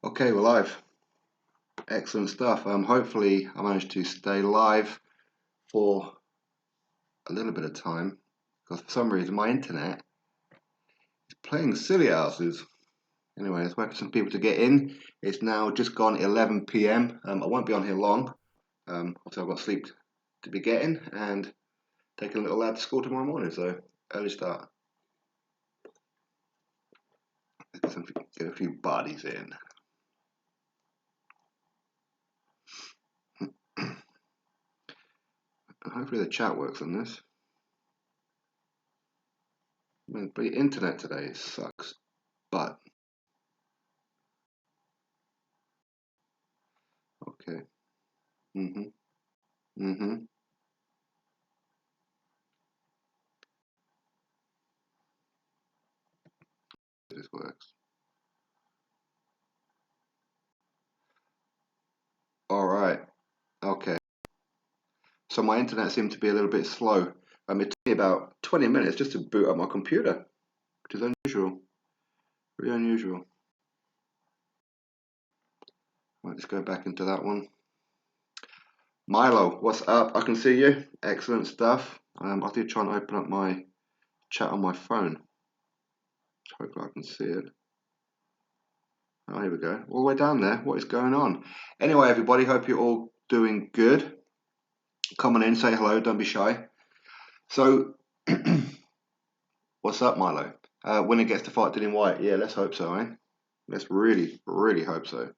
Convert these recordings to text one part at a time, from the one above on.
Okay, we're live. Excellent stuff. Hopefully I managed to stay live for a little bit of time because for some reason my internet is playing silly asses. Anyway, let's wait for some people to get in. It's now just gone 11 p.m. I won't be on here long. Obviously I've got sleep to be getting and taking a little lad to school tomorrow morning, so early start. Get a few bodies in. Hopefully the chat works on this. I mean, the internet today sucks, but okay. Mm-hmm. This works. All right. Okay. So my internet seemed to be a little bit slow. It took me about 20 minutes just to boot up my computer, which is unusual. Really unusual. Right, let's go back into that one. Milo, what's up? I can see you. Excellent stuff. I did try and open up my chat on my phone. Hopefully I can see it. Oh, here we go. All the way down there. What is going on? Anyway, everybody, hope you're all doing good. Come on in, say hello, don't be shy. So, what's up, Milo? Winner gets to fight Dillian White. Yeah, let's hope so, eh? Let's really, really hope so.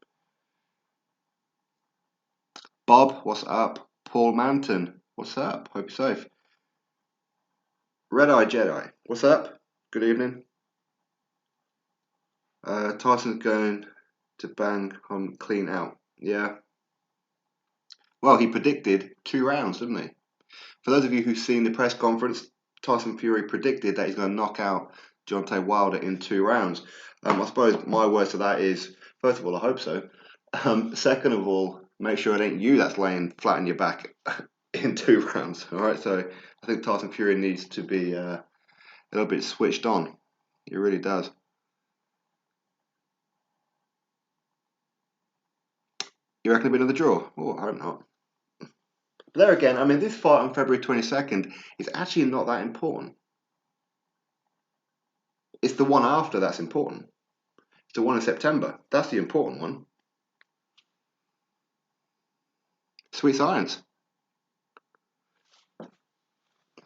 Bob, what's up? Paul Manton, what's up? Hope you're safe. Red Eye Jedi, what's up? Good evening. Tyson's going to bang on clean out. Yeah. Well, he predicted 2 rounds, didn't he? For those of you who've seen the press conference, Tyson Fury predicted that he's going to knock out Deontay Wilder in 2 rounds. I suppose my words to that is, first of all, I hope so. Second of all, make sure it ain't you that's laying flat on your back in 2 rounds. All right, so I think Tyson Fury needs to be a little bit switched on. He really does. You reckon it'll be another draw? Oh, I hope not. But there again, I mean, this fight on February 22nd is actually not that important. It's the one after that's important. It's the one in September. That's the important one. Sweet science.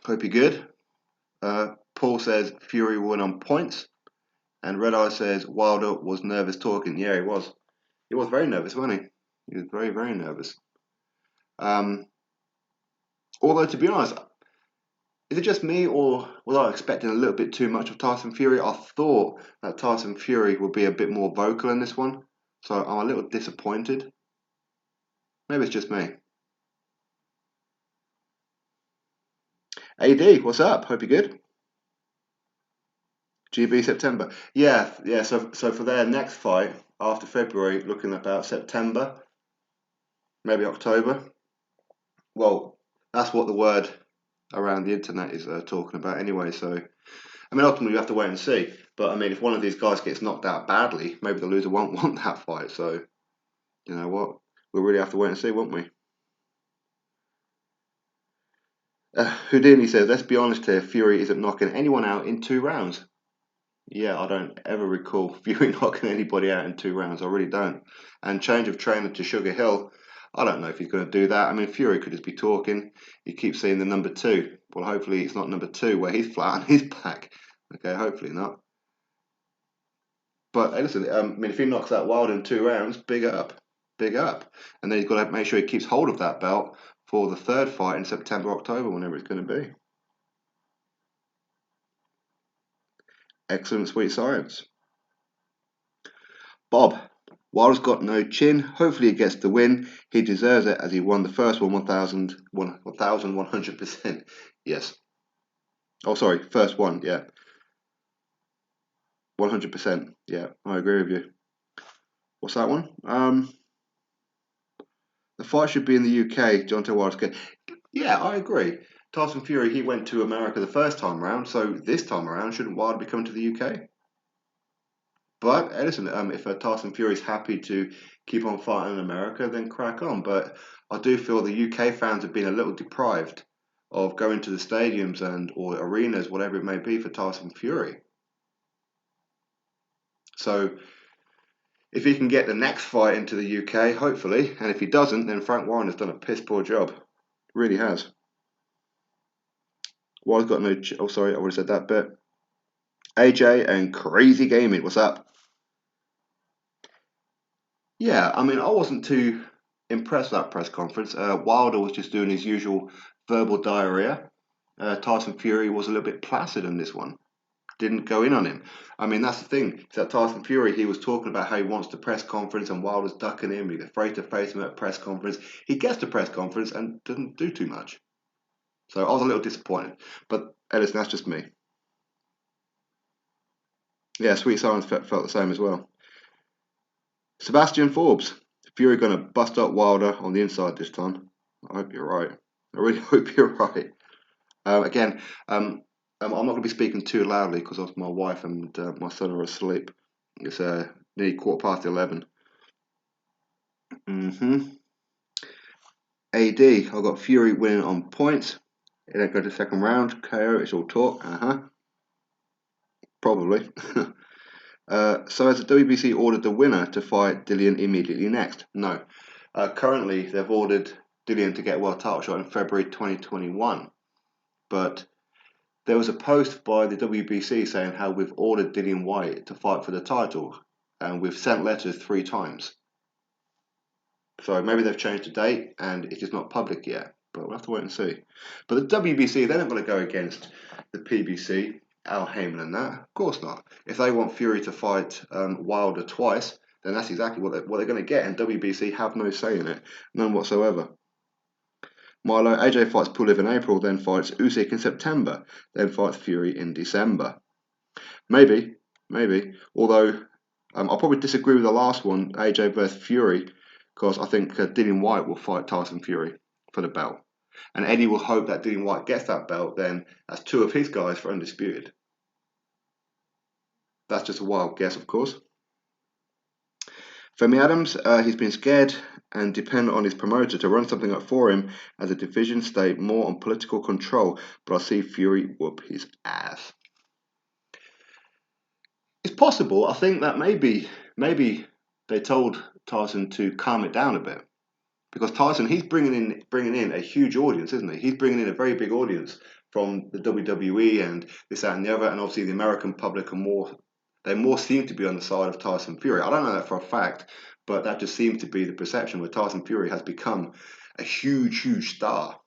Hope you're good. Paul says Fury won on points. And Red Eye says Wilder was nervous talking. Yeah, he was. He was very nervous, wasn't he? He was very, very nervous. Although, to be honest, is it just me or was I expecting a little bit too much of Tyson Fury? I thought that Tyson Fury would be a bit more vocal in this one. So I'm a little disappointed. Maybe it's just me. AD, what's up? Hope you're good. GB September. Yeah. So for their next fight after February, looking about September, maybe October. Well, that's what the word around the internet is talking about anyway. So, I mean, ultimately we have to wait and see. But I mean, if one of these guys gets knocked out badly, maybe the loser won't want that fight. So, you know what? We'll really have to wait and see, won't we? Houdini says, let's be honest here, Fury isn't knocking anyone out in 2 rounds. Yeah, I don't ever recall Fury knocking anybody out in 2 rounds. I really don't. And change of trainer to Sugar Hill, I don't know if he's going to do that. I mean, Fury could just be talking. He keeps saying the number 2. Well, hopefully it's not number 2 where he's flat on his back. Okay, hopefully not. But hey, listen, I mean, if he knocks out Wilder in 2 rounds, big up. Big up. And then he's got to make sure he keeps hold of that belt for the 3rd fight in September, October, whenever it's going to be. Excellent, sweet science. Bob, Wilder's got no chin. Hopefully he gets the win. He deserves it as he won the first one 1,100%. Yes. Oh, sorry, first one, yeah. 100%. Yeah, I agree with you. What's that one? The fight should be in the UK. Deontay Wilder. Yeah, I agree. Tyson Fury, he went to America the first time around, so this time around, shouldn't Wilder be coming to the UK? But listen, if Tyson Fury's happy to keep on fighting in America, then crack on. But I do feel the UK fans have been a little deprived of going to the stadiums and or arenas, whatever it may be, for Tyson Fury. So if he can get the next fight into the UK, hopefully, and if he doesn't, then Frank Warren has done a piss poor job. Really has. Warren's got no. Oh, sorry, I would have said that bit. AJ and Crazy Gaming, what's up? Yeah, I mean, I wasn't too impressed with that press conference. Wilder was just doing his usual verbal diarrhea. Tyson Fury was a little bit placid in this one. Didn't go in on him. I mean, that's the thing. Is that Tyson Fury, he was talking about how he wants the press conference and Wilder's ducking him. He's afraid to face him at a press conference. He gets to press conference and doesn't do too much. So I was a little disappointed. But listen, that's just me. Yeah, Sweet Silence felt the same as well. Sebastian Forbes. Fury going to bust up Wilder on the inside this time. I hope you're right. I really hope you're right. Again, I'm not going to be speaking too loudly because my wife and my son are asleep. It's nearly 11:15. AD, I've got Fury winning on points. It don't go to the second round. KO, it's all talk. Probably. So has the WBC ordered the winner to fight Dillian immediately next? No. Currently, they've ordered Dillian to get a world title shot in February 2021. But there was a post by the WBC saying how we've ordered Dillian Whyte to fight for the title, and we've sent letters 3 times. So maybe they've changed the date, and it's just not public yet. But we'll have to wait and see. But the WBC, they're not going to go against the PBC, Al Heyman and that. Of course not. If they want Fury to fight Wilder twice, then that's exactly what they're going to get. And WBC have no say in it. None whatsoever. Milo, AJ fights Pulev in April, then fights Usyk in September, then fights Fury in December. Maybe. Although I'll probably disagree with the last one, AJ versus Fury, because I think Dillian Whyte will fight Tyson Fury for the belt. And Eddie will hope that Dillian Whyte gets that belt, then that's 2 of his guys for undisputed. That's just a wild guess, of course. Femi Adams, he's been scared and dependent on his promoter to run something up for him as a division state more on political control, but I see Fury whoop his ass. It's possible. I think that maybe they told Tyson to calm it down a bit. Because Tyson, he's bringing in a huge audience, isn't he? He's bringing in a very big audience from the WWE and this, that, and the other, and obviously the American public they more seem to be on the side of Tyson Fury. I don't know that for a fact, but that just seems to be the perception where Tyson Fury has become a huge star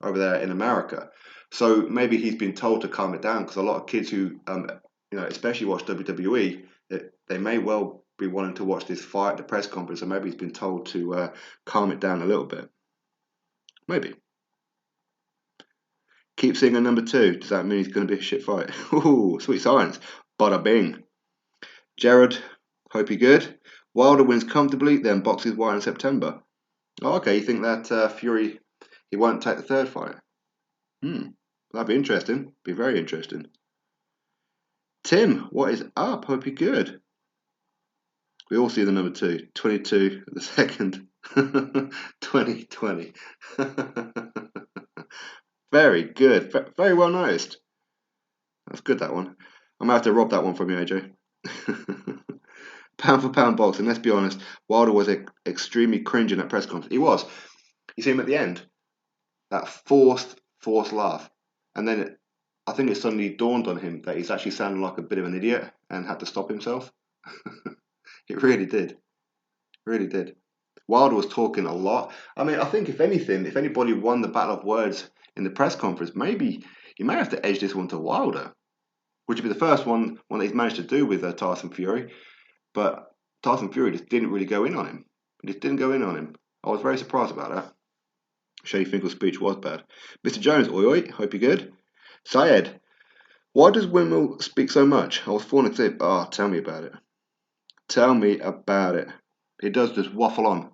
over there in America. So maybe he's been told to calm it down because a lot of kids who, especially watch WWE, they may well be wanting to watch this fight, the press conference, and maybe he's been told to calm it down a little bit. Maybe. Keep seeing a number 2. Does that mean he's going to be a shit fight? Ooh, sweet science. Bada bing. Jared, hope you're good. Wilder wins comfortably, then boxes Whyte in September. Oh, okay, you think that Fury, he won't take the 3rd fight? That'd be interesting. Be very interesting. Tim, what is up? Hope you're good. We all see the number 2. 22 the 2nd. 2020. Very good. Very well noticed. That's good, that one. I'm going to have to rob that one from you, AJ. Pound for pound boxing, let's be honest. Wilder was extremely cringe in that press conference. He was. You see him at the end? That forced laugh. And then I think it suddenly dawned on him that he's actually sounding like a bit of an idiot and had to stop himself. It really did. Really did. Wilder was talking a lot. I mean, I think if anything, if anybody won the battle of words in the press conference, maybe you may have to edge this one to Wilder, which would be the first one that he's managed to do with Tyson Fury. But Tyson Fury just didn't really go in on him. He just didn't go in on him. I was very surprised about that. Shea Finkel's speech was bad. Mr. Jones, oi, hope you're good. Syed, why does Windmill speak so much? I was falling asleep. Tell me about it. Tell me about it. He does just waffle on.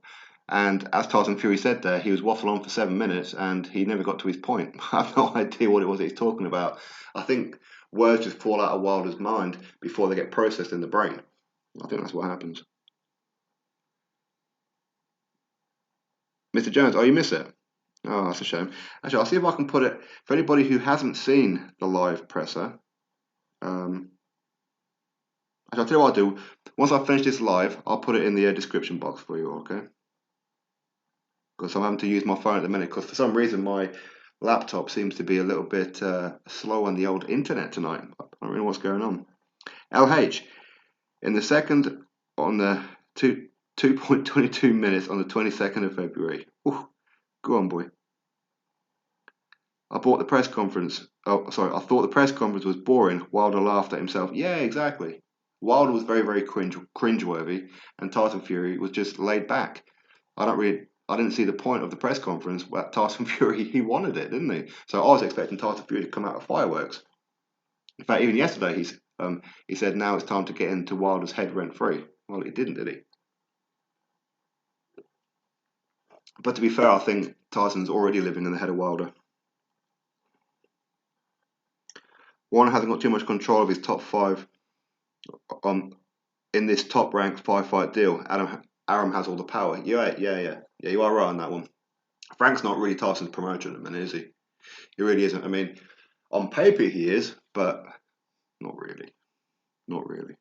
And as Tyson Fury said there, he was waffling on for 7 minutes and he never got to his point. I have no idea what it was he's talking about. I think words just fall out of Wilder's mind before they get processed in the brain. I think that's what happens. Mr. Jones, oh, you miss it? Oh, that's a shame. Actually, I'll see if I can put it for anybody who hasn't seen the live presser. Actually, I'll tell you what I'll do. Once I finish this live, I'll put it in the description box for you, okay? Because I'm having to use my phone at the minute because for some reason my laptop seems to be a little bit slow on the old internet tonight. I don't really know what's going on. LH, in the second on the 2.22 minutes on the 22nd of February. Ooh, go on, boy. I thought the press conference was boring. Wilder laughed at himself. Yeah, exactly. Wilder was very, very cringeworthy, and Tyson Fury was just laid back. I didn't see the point of the press conference where Tyson Fury, he wanted it, didn't he? So I was expecting Tyson Fury to come out of fireworks. In fact, even yesterday, he said now it's time to get into Wilder's head rent free. Well, he didn't, did he? But to be fair, I think Tyson's already living in the head of Wilder. Warner hasn't got too much control of his top five in this top ranked 5-fight deal. Aram has all the power. Yeah. You are right on that one. Frank's not really Tyson's promoter at the minute, is he? He really isn't. I mean, on paper he is, but not really. Not really.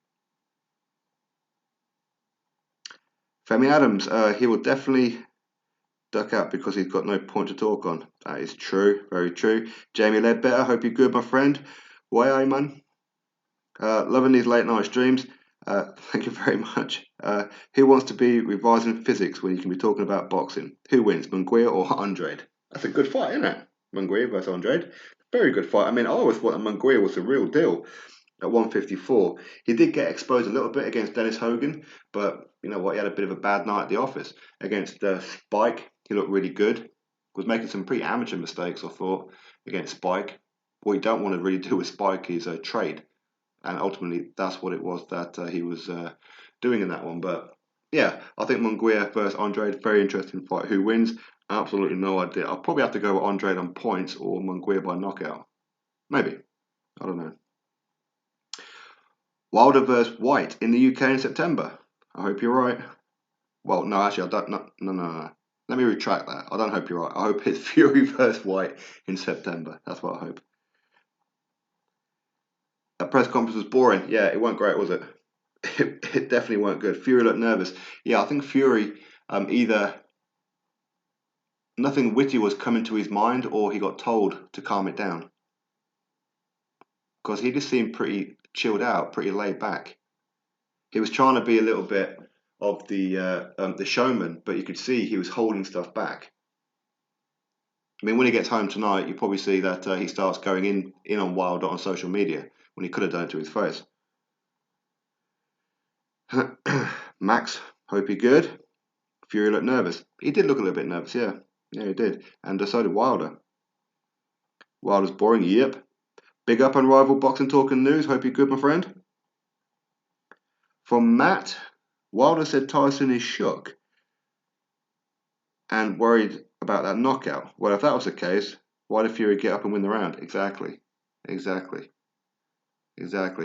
Femi Adams, he will definitely duck out because he's got no point to talk on. That is true, very true. Jamie Ledbetter, hope you're good, my friend. Why are you, man? Loving these late night streams. Thank you very much. Who wants to be revising physics when you can be talking about boxing? Who wins, Munguia or Andrade? That's a good fight, isn't it? Munguia versus Andrade. Very good fight. I mean, I always thought that Munguia was the real deal at 154. He did get exposed a little bit against Dennis Hogan, but you know what? He had a bit of a bad night at the office. Against Spike, he looked really good. Was making some pretty amateur mistakes, I thought, against Spike. What you don't want to really do with Spike is trade. And ultimately, that's what it was that he was doing in that one. But yeah, I think Munguia versus Andrade, very interesting fight. Who wins? Absolutely no idea. I'll probably have to go with Andrade on points or Munguia by knockout. Maybe. I don't know. Wilder versus White in the UK in September. I hope you're right. Well, no, actually, I don't. No. Let me retract that. I don't hope you're right. I hope it's Fury versus White in September. That's what I hope. That press conference was boring. Yeah, it weren't great, was it? It definitely weren't good. Fury looked nervous. Yeah, I think Fury either nothing witty was coming to his mind or he got told to calm it down. Because he just seemed pretty chilled out, pretty laid back. He was trying to be a little bit of the showman, but you could see he was holding stuff back. I mean, when he gets home tonight, you probably see that he starts going in on Wilder on social media when he could have done it to his face. Max, hope you're good. Fury looked nervous. He did look a little bit nervous, yeah. Yeah, he did. And so did Wilder. Wilder's boring, yep. Big up on Rival Boxing Talk and News. Hope you're good, my friend. From Matt, Wilder said Tyson is shook and worried about that knockout. Well, if that was the case, why did Fury get up and win the round? Exactly.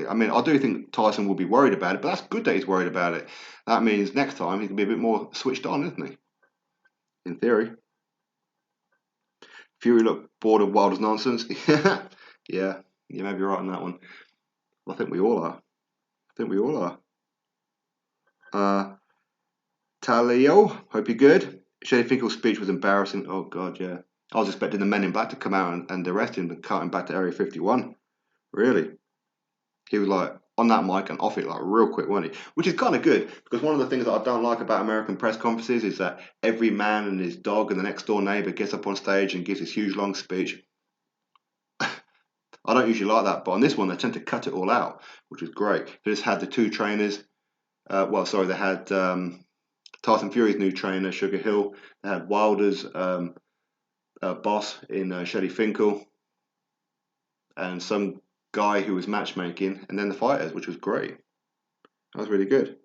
I mean, I do think Tyson will be worried about it, but that's good that he's worried about it. That means next time he can be a bit more switched on, isn't he? In theory. Fury looked bored of Wilder's nonsense. Yeah, you may be right on that one. I think we all are. Talio, hope you're good. Shady Finkel's speech was embarrassing. Oh, God, yeah. I was expecting the Men in Black to come out and arrest him and cut him back to Area 51. Really? He was like on that mic and off it like real quick, wasn't he? Which is kind of good because one of the things that I don't like about American press conferences is that every man and his dog and the next door neighbor gets up on stage and gives this huge long speech. I don't usually like that, but on this one they tend to cut it all out, which was great. They just had the two trainers. They had Tyson Fury's new trainer, Sugar Hill. They had Wilder's boss in Shelley Finkel, and some guy who was matchmaking, and then the fighters, which was great. That was really good.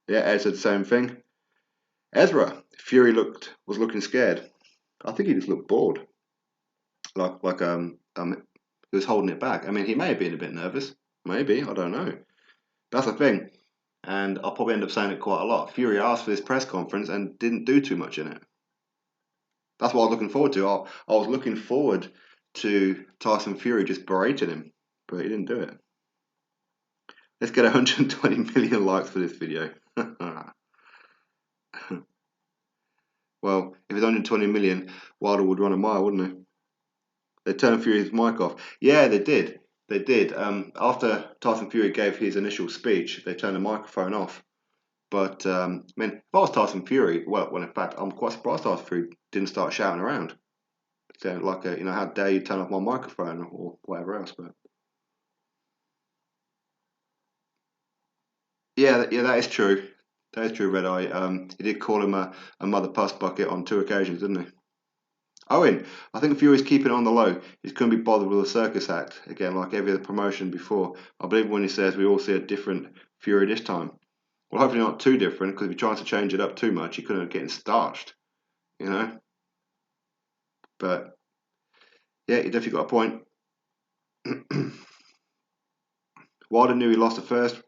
Yeah, Ed said the same thing. Ezra, Fury was looking scared. I think he just looked bored. He was holding it back. I mean, he may have been a bit nervous. Maybe, I don't know. That's the thing. And I'll probably end up saying it quite a lot. Fury asked for this press conference and didn't do too much in it. That's what I was looking forward to. I was looking forward to Tyson Fury just berating him, but he didn't do it. Let's get 120 million likes for this video. Well, if it's 120 million, Wilder would run a mile, wouldn't he? They turned Fury's mic off. Yeah, they did. They did. After Tyson Fury gave his initial speech, they turned the microphone off. But I mean, if I was Tyson Fury, well, in fact, I'm quite surprised Tyson Fury didn't start shouting around, saying like, how dare you turn off my microphone or whatever else. But yeah, that is true. That is true, Red Eye. He did call him a mother puss bucket on 2 occasions, didn't he? Owen, I think Fury's keeping it on the low. He's couldn't be bothered with a circus act again, like every other promotion before. I believe when he says we all see a different Fury this time. Well, hopefully not too different, because if he tries to change it up too much, he could end up getting starched, you know. But yeah, you definitely got a point. Wilder knew he lost the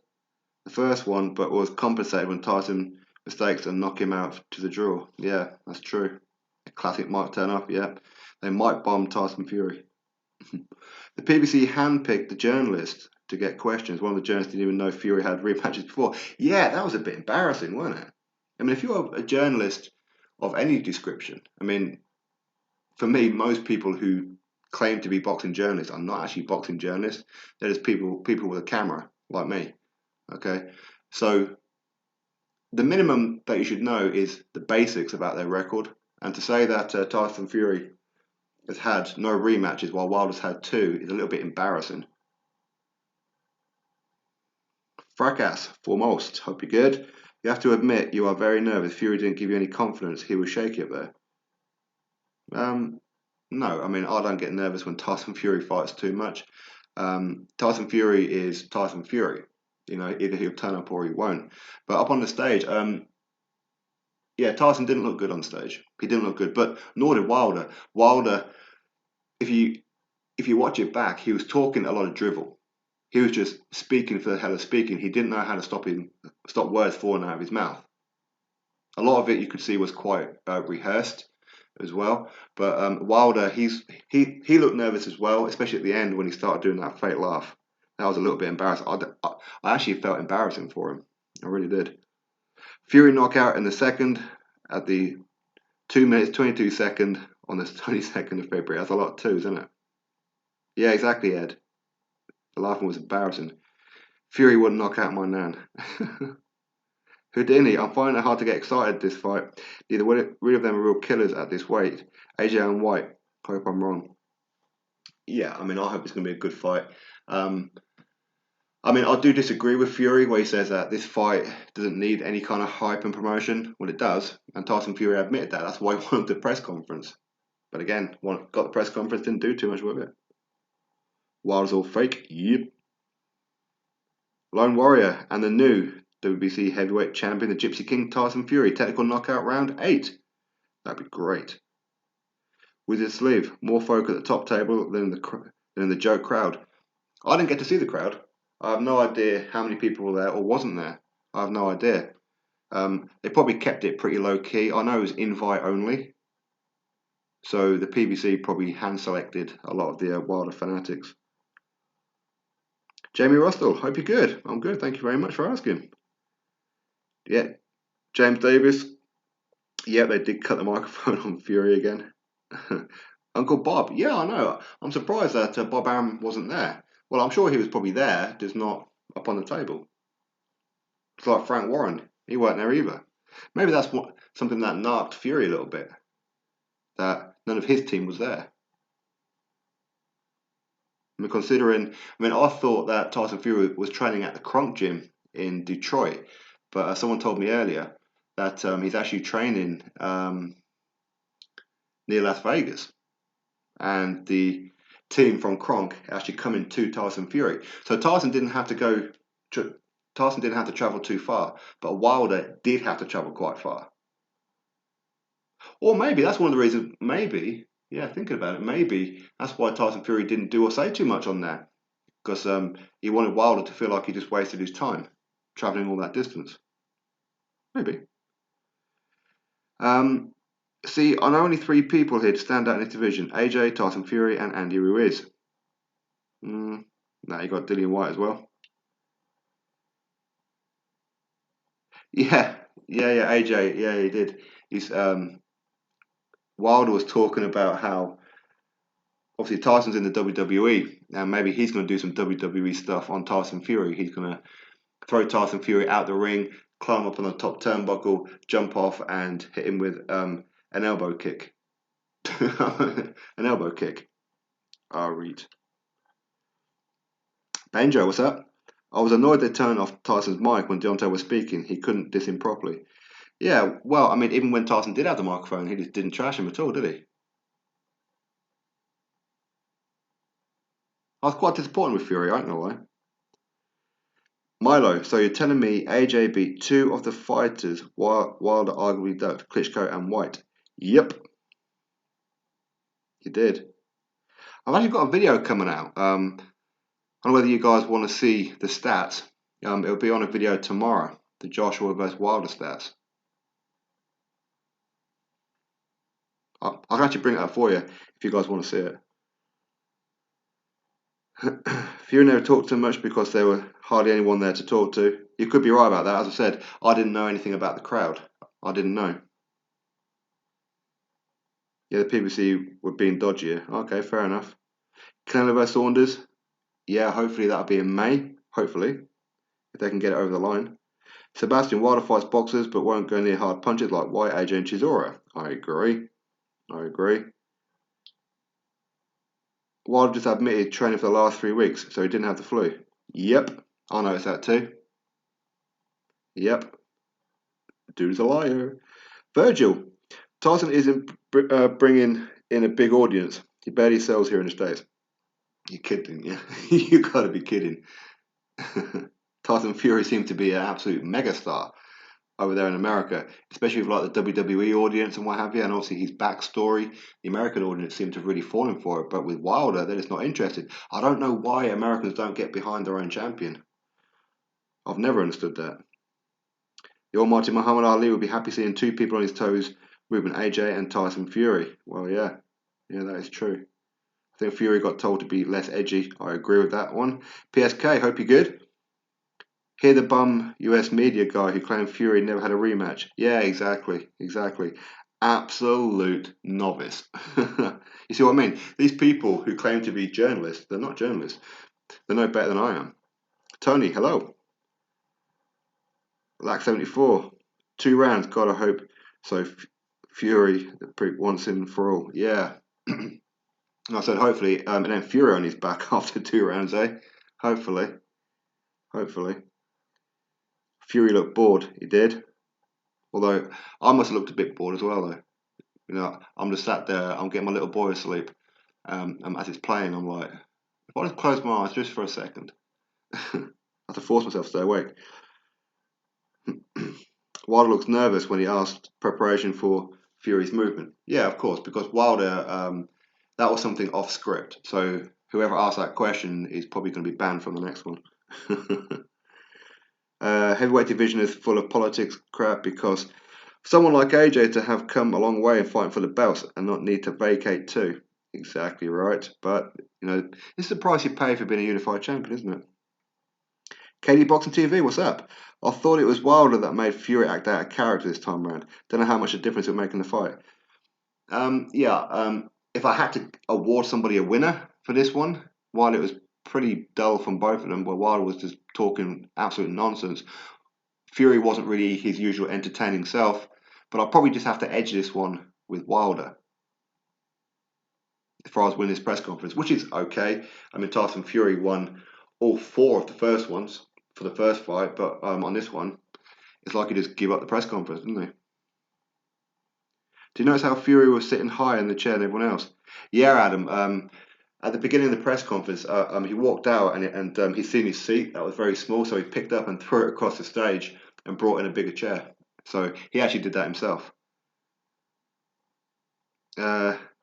first one, but was compensated when Tyson mistakes and knock him out to the draw. Yeah, that's true. A classic might turn up. Yeah, they might bomb Tyson Fury. The PBC handpicked the journalist to get questions. One of the journalists didn't even know Fury had rematches before. Yeah, that was a bit embarrassing, wasn't it? I mean, if you're a journalist of any description, I mean, for me, most people who claim to be boxing journalists are not actually boxing journalists. They're just people with a camera, like me. Okay, so the minimum that you should know is the basics about their record. And to say that Tyson Fury has had no rematches while Wilder's had two is a little bit embarrassing. Fracas, foremost. Hope you're good. You have to admit you are very nervous. Fury didn't give you any confidence. He was shaky up there. Um, no, I mean, I don't get nervous when Tyson Fury fights too much. Tyson Fury is Tyson Fury. Either he'll turn up or he won't. But up on the stage, yeah, Tyson didn't look good on stage. He didn't look good, but nor did Wilder. Wilder, if you watch it back, he was talking a lot of drivel. He was just speaking for the hell of speaking. He didn't know how to stop words falling out of his mouth. A lot of it you could see was quite rehearsed as well. But Wilder, he looked nervous as well, especially at the end when he started doing that fake laugh. That was a little bit embarrassing. I actually felt embarrassing for him. I really did. Fury knockout in the second at the 2 minutes 22 second on the 22nd of February. That's a lot of twos, isn't it? Yeah, exactly, Ed. The laughing was embarrassing. Fury wouldn't knock out my nan. Houdini, I'm finding it hard to get excited this fight. Neither of them are real killers at this weight. AJ and White, hope I'm wrong. Yeah, I mean, I hope it's going to be a good fight. I mean, I do disagree with Fury where he says that this fight doesn't need any kind of hype and promotion. Well, it does, and Tyson Fury admitted that. That's why he wanted the press conference. But again, got the press conference, didn't do too much with it. Wilder's all fake. Yep. Lone Warrior and the new WBC heavyweight champion, the Gypsy King Tyson Fury, technical knockout round 8. That'd be great. With his sleeve, more folk at the top table than in the joke crowd. I didn't get to see the crowd. I have no idea how many people were there or wasn't there. I have no idea. They probably kept it pretty low key. I know it was invite only. So the PBC probably hand selected a lot of the Wilder fanatics. Jamie Rostall, hope you're good. I'm good. Thank you very much for asking. Yeah, James Davis. Yeah, they did cut the microphone on Fury again. Uncle Bob. Yeah, I know. I'm surprised that Bob Arum wasn't there. Well, I'm sure he was probably there, just not up on the table. It's like Frank Warren. He weren't there either. Maybe that's something that narked Fury a little bit. That none of his team was there. I mean, I thought that Tyson Fury was training at the Kronk gym in Detroit, but someone told me earlier that he's actually training near Las Vegas, and the team from Kronk actually coming to Tyson Fury. So Tyson didn't have to travel too far, but Wilder did have to travel quite far. Or maybe that's one of the reasons. Maybe, yeah, thinking about it, maybe that's why Tyson Fury didn't do or say too much on that. because he wanted Wilder to feel like he just wasted his time traveling all that distance. Maybe. See, I know only 3 people here to stand out in this division: AJ, Tyson Fury, and Andy Ruiz. Now you got Dillian White as well. Yeah, AJ, yeah, he did. He's Wilder was talking about how obviously Tyson's in the WWE and maybe he's going to do some WWE stuff on Tyson Fury. He's going to throw Tyson Fury out the ring, climb up on the top turnbuckle, jump off, and hit him with an elbow kick. An elbow kick. I'll read. Banjo, what's up? I was annoyed they turned off Tyson's mic when Deontay was speaking. He couldn't diss him properly. Yeah, well, I mean, even when Tyson did have the microphone, he just didn't trash him at all, did he? I was quite disappointed with Fury, I ain't gonna lie. Milo, so you're telling me AJ beat 2 of the fighters while Wilder arguably ducked Klitschko and White? Yep, he did. I've actually got a video coming out. I don't know whether you guys want to see the stats. It'll be on a video tomorrow, the Joshua vs Wilder stats. I can actually bring it up for you if you guys want to see it. Fury never talked too much because there were hardly anyone there to talk to. You could be right about that. As I said, I didn't know anything about the crowd. I didn't know. Yeah, the PBC were being dodgier. Okay, fair enough. Canelo vs Saunders. Yeah, hopefully that'll be in May. Hopefully, if they can get it over the line. Sebastian Wilder fights boxers but won't go near hard punches like White, AJ, and Chisora. I agree. Wilder just admitted training for the last 3 weeks, so he didn't have the flu. Yep, I noticed that too. Yep, dude's a liar. Virgil, Tyson isn't bringing in a big audience. He barely sells here in the States. You're kidding, yeah? You gotta be kidding. Tyson Fury seemed to be an absolute megastar over there in America, especially with like the WWE audience and what have you, and obviously his backstory. The American audience seemed to have really fallen for it, but with Wilder, they're just not interested. I don't know why Americans don't get behind their own champion. I've never understood that. The almighty Muhammad Ali would be happy seeing 2 people on his toes, moving AJ and Tyson Fury. Well, yeah, that is true. I think Fury got told to be less edgy. I agree with that one. PSK, hope you're good. Hear the bum US media guy who claimed Fury never had a rematch. Yeah, exactly. Absolute novice. You see what I mean? These people who claim to be journalists, they're not journalists. They're no better than I am. Tony, hello. Lack 74. 2 rounds, gotta hope. So Fury, the prick, once and for all. Yeah. I said hopefully, and then Fury on his back after 2 rounds, eh? Hopefully. Fury looked bored. He did. Although I must have looked a bit bored as well, though. I'm just sat there. I'm getting my little boy asleep. And as it's playing, I'm like, if I just close my eyes just for a second, I have to force myself to stay awake. Wilder looks nervous when he asked preparation for Fury's movement. Yeah, of course, because Wilder, that was something off script. So whoever asked that question is probably going to be banned from the next one. Heavyweight division is full of politics crap because someone like AJ to have come a long way and fighting for the belts and not need to vacate too. Exactly right. But, this is the price you pay for being a unified champion, isn't it? KD Boxing TV, what's up? I thought it was Wilder that made Fury act out of character this time round. Don't know how much a difference it would make in the fight. If I had to award somebody a winner for this one, while it was pretty dull from both of them, but Wilder was just talking absolute nonsense, Fury wasn't really his usual entertaining self, but I'll probably just have to edge this one with Wilder as far as winning this press conference, which is okay. I mean, Tyson Fury won all 4 of the first ones for the first fight, but on this one, it's like he just give up the press conference, didn't he? Do you notice how Fury was sitting higher in the chair than everyone else? Yeah, Adam. At the beginning of the press conference, he walked out and he'd seen his seat that was very small, so he picked up and threw it across the stage and brought in a bigger chair. So he actually did that himself.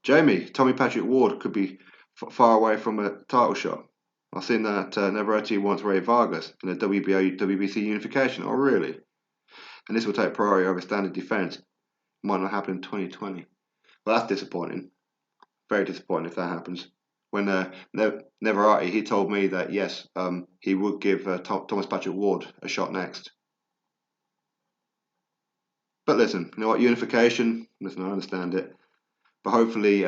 Jamie, Tommy Patrick Ward could be far away from a title shot. I've seen that Navarrete wants Ray Vargas in a WBO WBC unification. Oh, really? And this will take priority over standard defense. Might not happen in 2020. Well, that's disappointing. Very disappointing if that happens. When Navarrete, he told me that yes, he would give Thomas Patrick Ward a shot next. But listen, you know what? Unification. Listen, I understand it. But hopefully,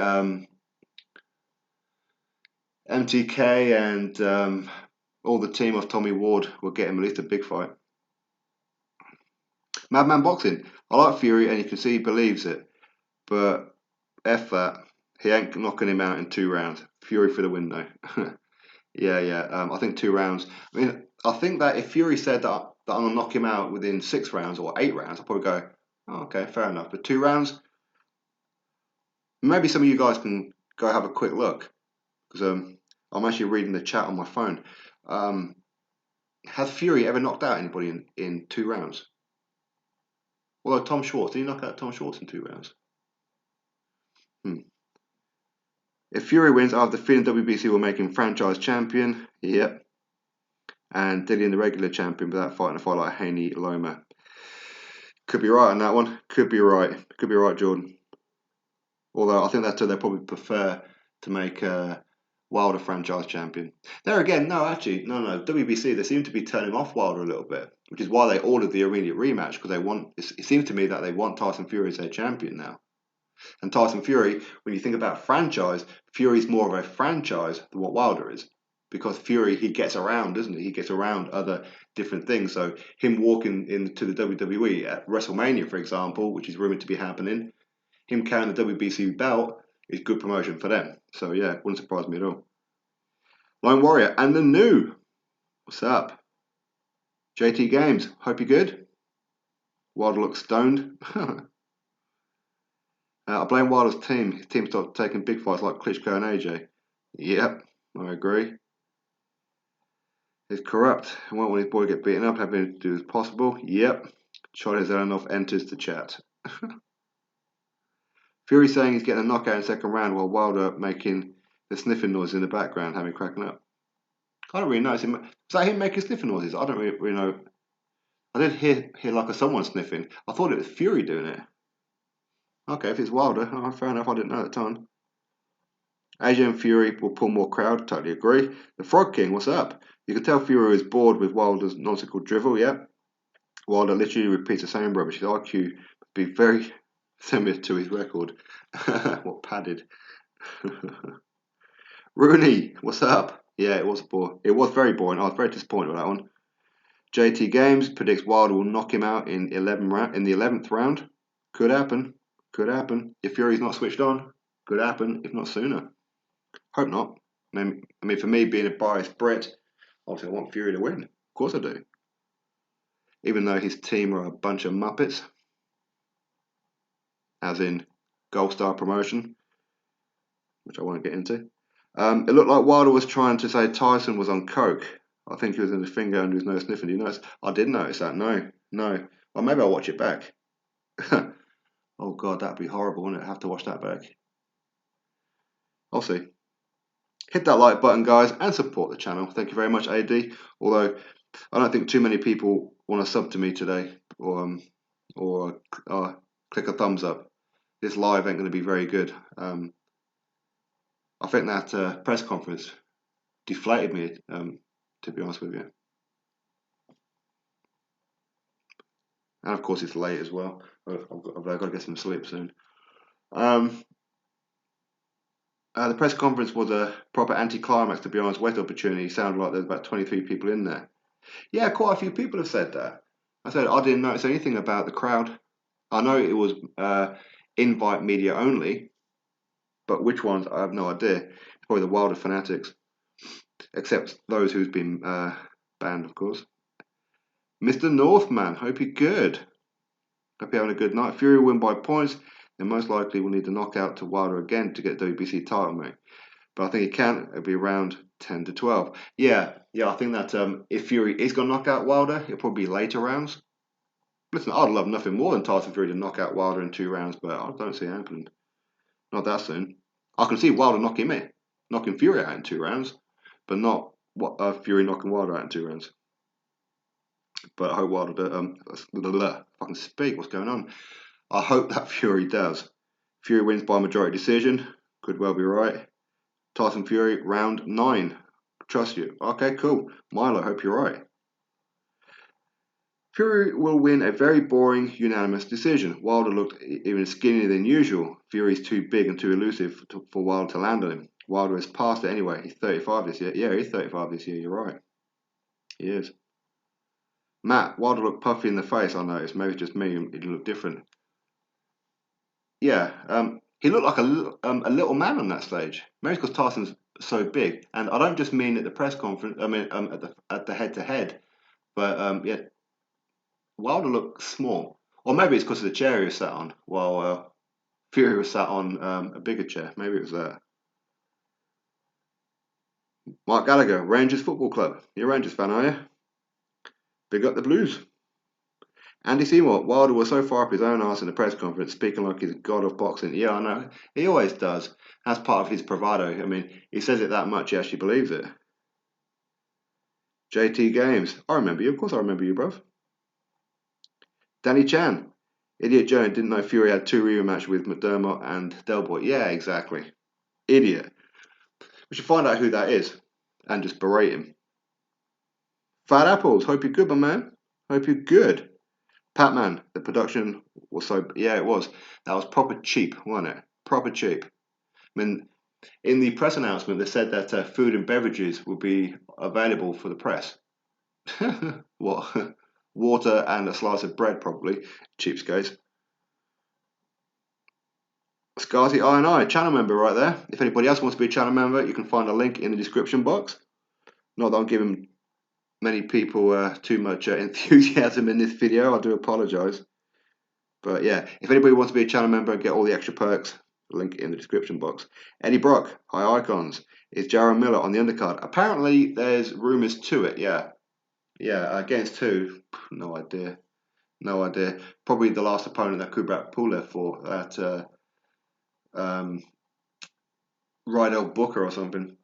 MTK and all the team of Tommy Ward will get him at least a big fight. Madman Boxing. I like Fury, and you can see he believes it. But F that. He ain't knocking him out in 2 rounds. Fury for the win, though. Yeah. I think 2 rounds. I mean, I think that if Fury said that I'm gonna knock him out within 6 rounds or 8 rounds, I'll probably go, oh, okay, fair enough. But 2 rounds, maybe some of you guys can go have a quick look because I'm actually reading the chat on my phone. Has Fury ever knocked out anybody in 2 rounds? Well, Tom Schwartz, did he knock out Tom Schwartz in 2 rounds? If Fury wins after defeating WBC, will make him franchise champion. Yep. And Dillian the regular champion without fighting a fight like Haney Loma. Could be right on that one. Could be right. Could be right, Jordan. Although I think that's they'll probably prefer to make Wilder franchise champion. There again, no. WBC, they seem to be turning off Wilder a little bit, which is why they ordered the immediate rematch because they want. It seems to me that they want Tyson Fury as their champion now. And Tyson Fury, when you think about franchise, Fury's more of a franchise than what Wilder is. Because Fury, he gets around, doesn't he? He gets around other different things. So him walking into the WWE at WrestleMania, for example, which is rumored to be happening, him carrying the WBC belt is good promotion for them. So yeah, wouldn't surprise me at all. Lone Warrior and the new. What's up? JT Games, hope you're good. Wilder looks stoned. I blame Wilder's team. His team started taking big fights like Klitschko and AJ. Yep, I agree. He's corrupt. I won't want his boy to get beaten up, have him to do as possible. Yep. Charlie Zelenoff enters the chat. Fury saying he's getting a knockout in the second round while Wilder making the sniffing noise in the background, having cracking up. I don't really notice him. Was that him making sniffing noises? I don't really know. I did hear like someone sniffing. I thought it was Fury doing it. Okay, if it's Wilder, fair enough. I didn't know at the time. AJ and Fury will pull more crowd. Totally agree. The Frog King, what's up? You can tell Fury is bored with Wilder's nonsensical drivel. Yeah. Wilder literally repeats the same rubbish. His IQ would be very similar to his record. What padded? Rooney, what's up? Yeah, it was boring. It was very boring. I was very disappointed with that one. JT Games predicts Wilder will knock him out in the 11th round. Could happen. Could happen. If Fury's not switched on, could happen. If not sooner. Hope not. I mean, for me, being a biased Brit, obviously I want Fury to win. Of course I do. Even though his team are a bunch of muppets, as in Gold Star Promotion, which I want to get into. It looked like Wilder was trying to say Tyson was on coke. I think he was in his finger under his nose sniffing. Do you notice? I did notice that. No. Well, maybe I'll watch it back. Oh God, that'd be horrible, wouldn't it? Have to watch that back. I'll see. Hit that like button, guys, and support the channel. Thank you very much, AD. Although I don't think too many people want to sub to me today, or click a thumbs up. This live ain't going to be very good. I think that press conference deflated me, to be honest with you. And of course, it's late as well. I've got to get some sleep soon. The press conference was a proper anticlimax, to be honest. Wet opportunity. Sounded like there's about 23 people in there. Yeah, quite a few people have said that. I said I didn't notice anything about the crowd. I know it was invite media only, but which ones, I have no idea. It's probably the Wilder fanatics, except those who's been banned, of course. Mr. Northman, hope you're good. Hope you're having a good night. Fury will win by points, then most likely will need to knock out to Wilder again to get the WBC title, mate. But I think he can. It'll be around 10 to 12. Yeah, I think that if Fury is going to knock out Wilder, it'll probably be later rounds. Listen, I'd love nothing more than Tyson Fury to knock out Wilder in 2 rounds, but I don't see it happening. Not that soon. I can see Wilder knocking Fury out in 2 rounds, but not Fury knocking Wilder out in 2 rounds. But I hope Wilder I can speak. What's going on? I hope that Fury does. Fury wins by majority decision. Could well be right. Tyson Fury, round 9. Trust you. Okay, cool. Milo, hope you're right. Fury will win a very boring, unanimous decision. Wilder looked even skinnier than usual. Fury's too big and too elusive for Wilder to land on him. Wilder is past it anyway. He's 35 this year. Yeah, he's 35 this year. You're right. He is. Matt, Wilder looked puffy in the face, I noticed. Maybe it's just me. He looked different. Yeah, he looked like a little man on that stage. Maybe because Tyson's so big. And I don't just mean at the press conference, I mean at the head-to-head. But yeah, Wilder looked small. Or maybe it's because of the chair he was sat on, while Fury was sat on a bigger chair. Maybe it was that. Mark Gallagher, Rangers Football Club. You're a Rangers fan, are you? Big up the Blues. Andy Seymour, Wilder was so far up his own arse in the press conference, speaking like he's a god of boxing. Yeah, I know. He always does. That's part of his bravado. I mean, he says it that much, he actually believes it. JT Games, I remember you. Of course I remember you, bruv. Danny Chan, Idiot Joe didn't know Fury had 2 rematches with McDermott and Del Boy. Yeah, exactly. Idiot. We should find out who that is and just berate him. Fat Apples, hope you're good, my man. Hope you're good. Patman, the production was so. Yeah, it was. That was proper cheap, wasn't it? Proper cheap. I mean, in the press announcement, they said that food and beverages would be available for the press. What? Water and a slice of bread, probably. Cheapskates. Scarzy I&I, channel member right there. If anybody else wants to be a channel member, you can find a link in the description box. Not that I'm giving many people too much enthusiasm in this video. I do apologise. But yeah, if anybody wants to be a channel member and get all the extra perks, link in the description box. Eddie Brock, hi icons. Is Jaron Miller on the undercard? Apparently, there's rumours to it. Yeah, against who? No idea. No idea. Probably the last opponent that Kubrat Pulev for that Rydell Booker or something.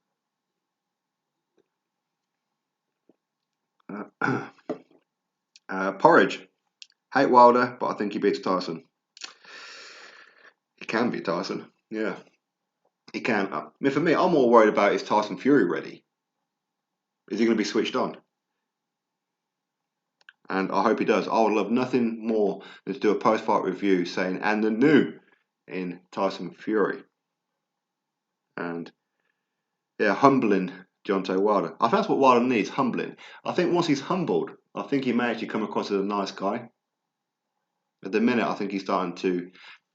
Porridge. Hate Wilder, but I think he beats Tyson. He can beat Tyson. Yeah, he can. I mean, for me, I'm more worried about is Tyson Fury ready? Is he going to be switched on? And I hope he does. I would love nothing more than to do a post-fight review saying, and the new in Tyson Fury. And yeah, humbling Deontay Wilder. I think that's what Wilder needs, humbling. I think once he's humbled, I think he may actually come across as a nice guy. At the minute, I think he's starting to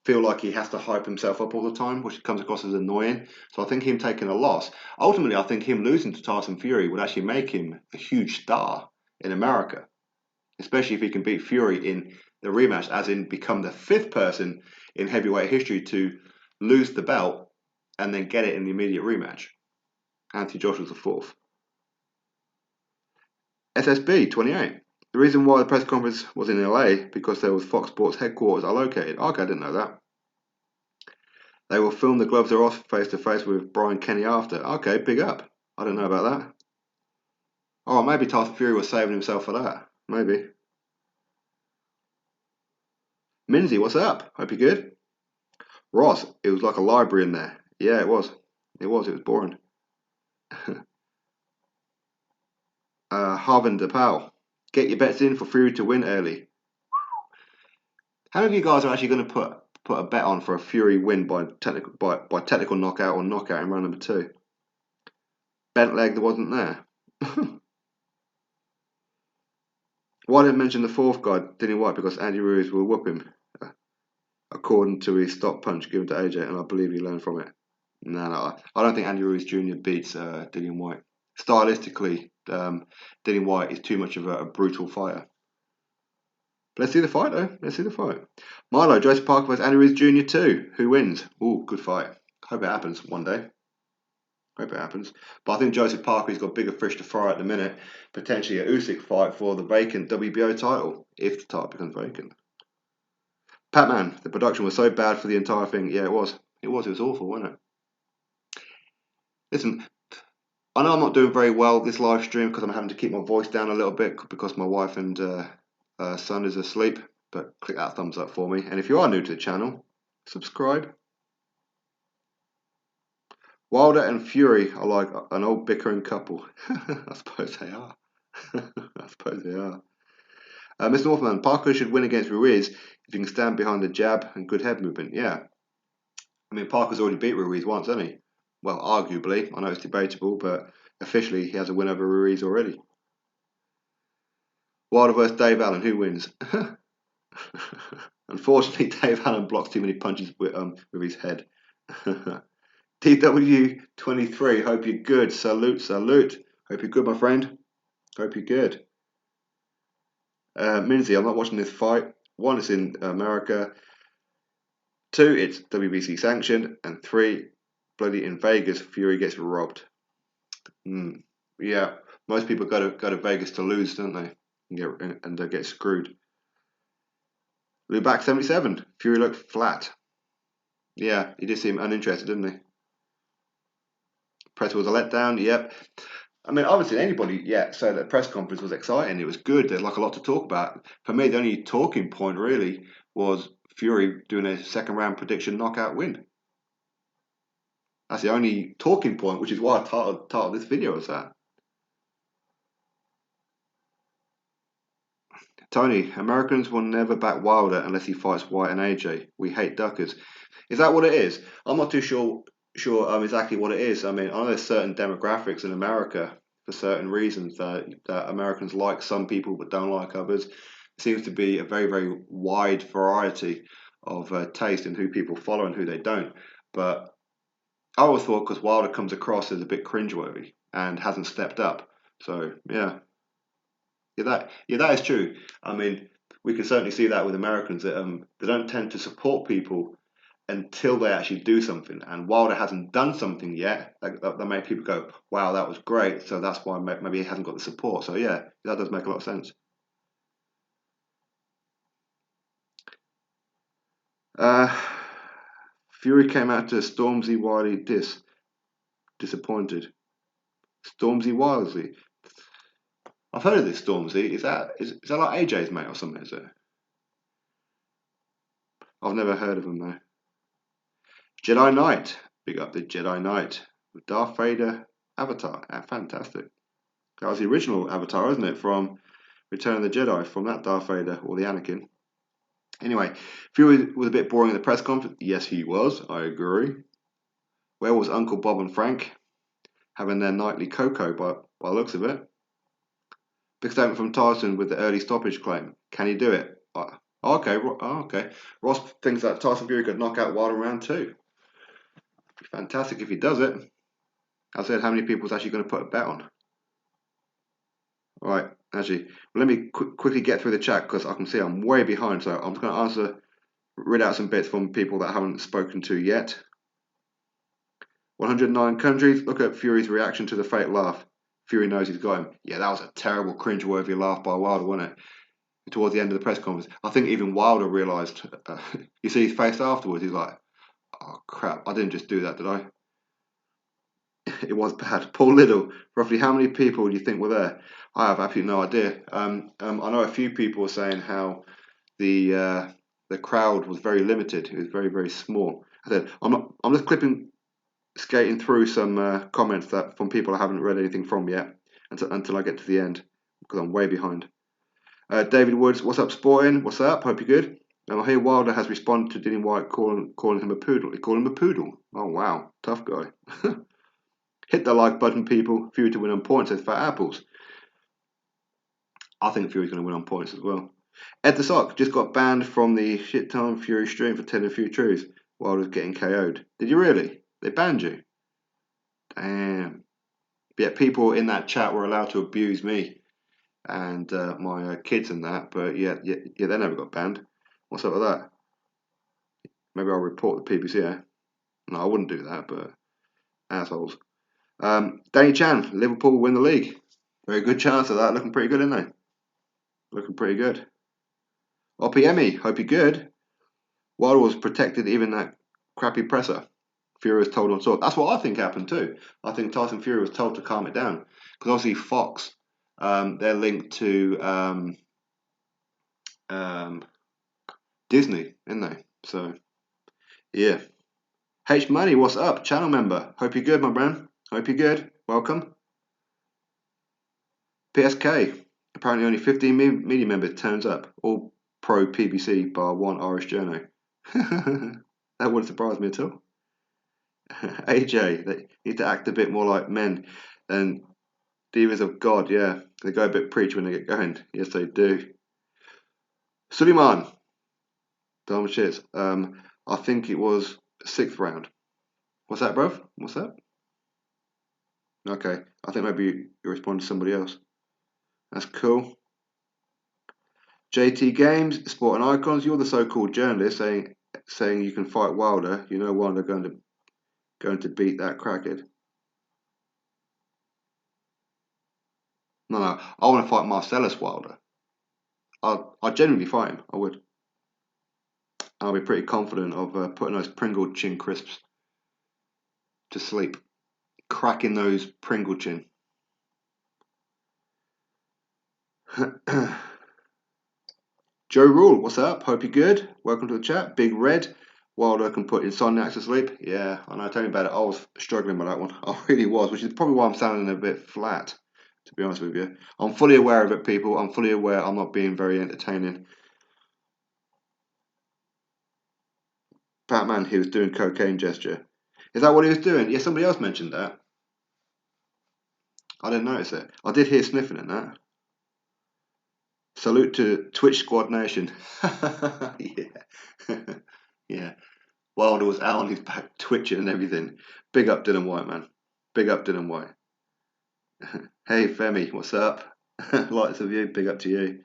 feel like he has to hype himself up all the time, which comes across as annoying. So I think him taking a loss, ultimately, I think him losing to Tyson Fury would actually make him a huge star in America, especially if he can beat Fury in the rematch, as in become the 5th person in heavyweight history to lose the belt and then get it in the immediate rematch. Anthony Joshua's the 4th. SSB 28. The reason why the press conference was in LA because there was Fox Sports headquarters are located. Okay, I didn't know that. They will film the gloves are off face to face with Brian Kenny after. Okay, big up. I didn't know about that. Oh, maybe Tyson Fury was saving himself for that. Maybe. Minzy, what's up? Hope you're good. Ross, it was like a library in there. Yeah, it was. It was boring. Harvin DePaul. Get your bets in for Fury to win early. How many of you guys are actually going to put a bet on for a Fury win by technical knockout or knockout in round number 2? Bent leg that wasn't there. Why didn't mention the 4th guy, Dillian White, because Andy Ruiz will whoop him, according to his stop punch given to AJ, and I believe he learned from it. No, I don't think Andy Ruiz Jr. beats Dillian White. Stylistically, Dillian White is too much of a brutal fighter. But let's see the fight, though. Let's see the fight. Milo, Joseph Parker versus Andy Ruiz Jr. 2. Who wins? Ooh, good fight. Hope it happens one day. Hope it happens. But I think Joseph Parker's got bigger fish to fry at the minute. Potentially a Usyk fight for the vacant WBO title, if the title becomes vacant. Patman, the production was so bad for the entire thing. Yeah, it was. It was awful, wasn't it? Listen, I know I'm not doing very well this live stream because I'm having to keep my voice down a little bit because my wife and son is asleep. But click that thumbs up for me. And if you are new to the channel, subscribe. Wilder and Fury are like an old bickering couple. I suppose they are. I suppose they are. Mr. Northman, Parker should win against Ruiz if he can stand behind the jab and good head movement. Yeah. I mean, Parker's already beat Ruiz once, hasn't he? Well, arguably. I know it's debatable, but officially he has a win over Ruiz already. Wilder versus Dave Allen, who wins? Unfortunately, Dave Allen blocks too many punches with his head. TW23, hope you're good. Salute, salute. Hope you're good, my friend. Hope you're good. Minzy, I'm not watching this fight. One, it's in America. Two, it's WBC sanctioned. And three, bloody in Vegas, Fury gets robbed. Yeah, most people go to Vegas to lose, don't they? And they get screwed. Luback 77, Fury looked flat. Yeah, he did seem uninterested, didn't he? Press was a letdown. Yep. I mean, obviously, anybody yet say that the press conference was exciting. It was good. There's like a lot to talk about. For me, the only talking point really was Fury doing a second round prediction knockout win. That's the only talking point, which is why I titled this video as that. Tony, Americans will never back Wilder unless he fights White and AJ. We hate duckers. Is that what it is? I'm not too sure exactly what it is. I mean, I know there's certain demographics in America for certain reasons that Americans like some people but don't like others. It seems to be a very, very wide variety of taste in who people follow and who they don't. But I always thought because Wilder comes across as a bit cringeworthy and hasn't stepped up. So yeah, that is true. I mean, we can certainly see that with Americans that they don't tend to support people until they actually do something. And Wilder hasn't done something yet that make people go, "Wow, that was great." So that's why maybe he hasn't got the support. So yeah, that does make a lot of sense. Fury came out to Stormzy Wiley disappointed. Stormzy Wiley. I've heard of this Stormzy. Is that like AJ's mate or something? Is it? I've never heard of him though. Jedi Knight. Big up the Jedi Knight with Darth Vader avatar. Fantastic. That was the original avatar, isn't it? From Return of the Jedi, from that Darth Vader or the Anakin. Anyway, Fury was a bit boring in the press conference. Yes, he was. I agree. Where was Uncle Bob and Frank? Having their nightly cocoa by the looks of it. Big statement from Tyson with the early stoppage claim. Can he do it? Okay. Ross thinks that Tyson Fury could knock out Wilder in round 2. Fantastic if he does it. I said, how many people's actually going to put a bet on? All right, actually, let me quickly get through the chat because I can see I'm way behind. So I'm just going to read out some bits from people that I haven't spoken to yet. 109 countries. Look at Fury's reaction to the fake laugh. Fury knows he's got him. Yeah, that was a terrible, cringe-worthy laugh by Wilder, wasn't it? Towards the end of the press conference, I think even Wilder realised. You see his face afterwards. He's like, "Oh crap! I didn't just do that, did I?" It was bad. Paul Liddell. Roughly how many people do you think were there? I have absolutely no idea. I know a few people were saying how the crowd was very limited. It was very, very small. I said I'm just skating through some comments that from people I haven't read anything from yet until I get to the end because I'm way behind. David Woods, what's up, Sporting? What's up? Hope you're good. And I hear Wilder has responded to Dillian White calling him a poodle. He called him a poodle. Oh wow, tough guy. Hit the like button, people. Fury to win on points, says Fat Apples. I think Fury's going to win on points as well. Ed the Sock just got banned from the shit ton Fury stream for telling a few truths while he was getting KO'd. Did you really? They banned you? Damn. But yet people in that chat were allowed to abuse me and my kids and that, but yeah, they never got banned. What's up with that? Maybe I'll report the PBC. No, I wouldn't do that, but assholes. Danny Chan, Liverpool will win the league. Very good chance of that. Looking pretty good, isn't they? Looking pretty good. OPME, hope you're good. Wilder was protected even that crappy presser. Fury was told on talk. That's what I think happened too. I think Tyson Fury was told to calm it down because obviously Fox, they're linked to um, Disney, isn't they? So yeah. H Money, what's up? Channel member. Hope you're good, my man. Hope you're good. Welcome. PSK. Apparently only 15 media members turns up. All pro PBC bar one Irish journo. That wouldn't surprise me at all. AJ, they need to act a bit more like men and demons of God, yeah. They go a bit preach when they get going. Yes, they do. Suleiman. Dumb shit. I think it was 6th round. What's that, bruv? What's that? Okay. I think maybe you respond to somebody else. That's cool. JT Games, Sporting Icons, you're the so-called journalist saying you can fight Wilder. You know Wilder going to beat that crackhead. No, I want to fight Marcellus Wilder. I'd genuinely fight him. I would. I'll be pretty confident of putting those Pringle chin crisps to sleep. Cracking those Pringle chin. Joe Rule, what's up? Hope you're good. Welcome to the chat. Big Red. Wilder can put insomniacs to sleep. Yeah, I know. Tell me about it. I was struggling with that one. I really was, which is probably why I'm sounding a bit flat, to be honest with you. I'm fully aware of it, people. I'm fully aware I'm not being very entertaining. Batman, he was doing cocaine gesture. Is that what he was doing? Yeah, somebody else mentioned that. I didn't notice it. I did hear sniffing in that. Salute to Twitch Squad Nation. Yeah. Yeah. Wilder was out on his back twitching and everything. Big up Dylan White, man. Big up Dylan White. Hey Femi, what's up? Lots of you, big up to you.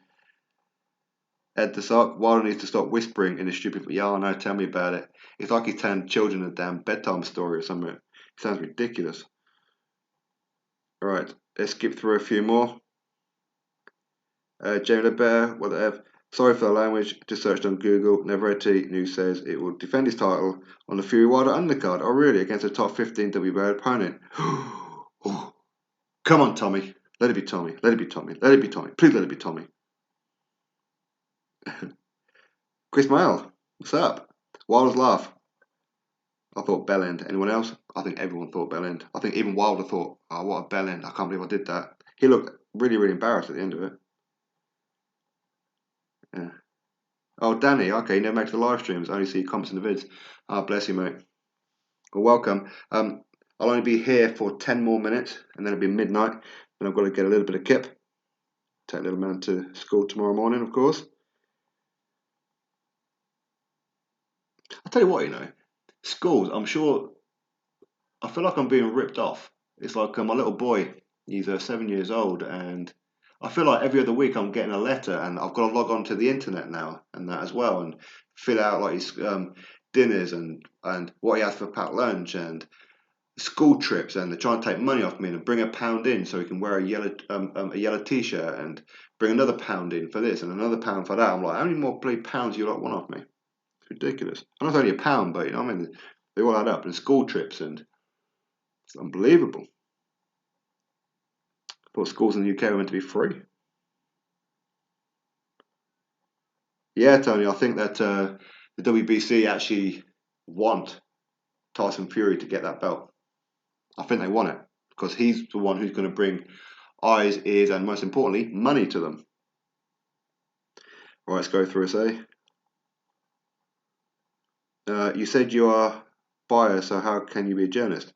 Ed the Sock, Wilder needs to stop whispering in his stupid. Yeah, I know, tell me about it. It's like he's telling children a damn bedtime story or something. It sounds ridiculous. Alright, let's skip through a few more. Jamie LeBear, whatever. Sorry for the language, just searched on Google. Neveretti News says it will defend his title on the Fury Wilder undercard. Oh, really? Against a top 15 WBA opponent. Oh, come on, Tommy. Let it be Tommy. Let it be Tommy. Let it be Tommy. Please let it be Tommy. Chris Mail, what's up? Wilder's laugh. I thought bell end. Anyone else? I think everyone thought bell end. I think even Wilder thought, oh, what a bell end. I can't believe I did that. He looked really, really embarrassed at the end of it. Yeah. Oh, Danny, okay, you never makes the live streams, only see comments in the vids. Ah, bless you, mate. Well, welcome. I'll only be here for 10 more minutes, and then it'll be midnight, and I've got to get a little bit of kip. Take little man to school tomorrow morning, of course. I'll tell you what, schools, I'm sure, I feel like I'm being ripped off. It's like my little boy, he's 7 years old, and I feel like every other week I'm getting a letter, and I've got to log on to the internet now and that as well, and fill out like his dinners and what he has for packed lunch and school trips, and they're trying to take money off me and bring £1 in so he can wear a yellow t-shirt and bring another £1 in for this and another £1 for that. I'm like, how many more bloody pounds do you lot want off me? It's ridiculous. I know it's only £1, but you know what I mean? They all add up, and school trips, and it's unbelievable. I thought schools in the UK were meant to be free. Yeah, Tony, I think that the WBC actually want Tyson Fury to get that belt. I think they want it because he's the one who's going to bring eyes, ears, and most importantly, money to them. All right, let's go through a say. You said you are biased, so how can you be a journalist?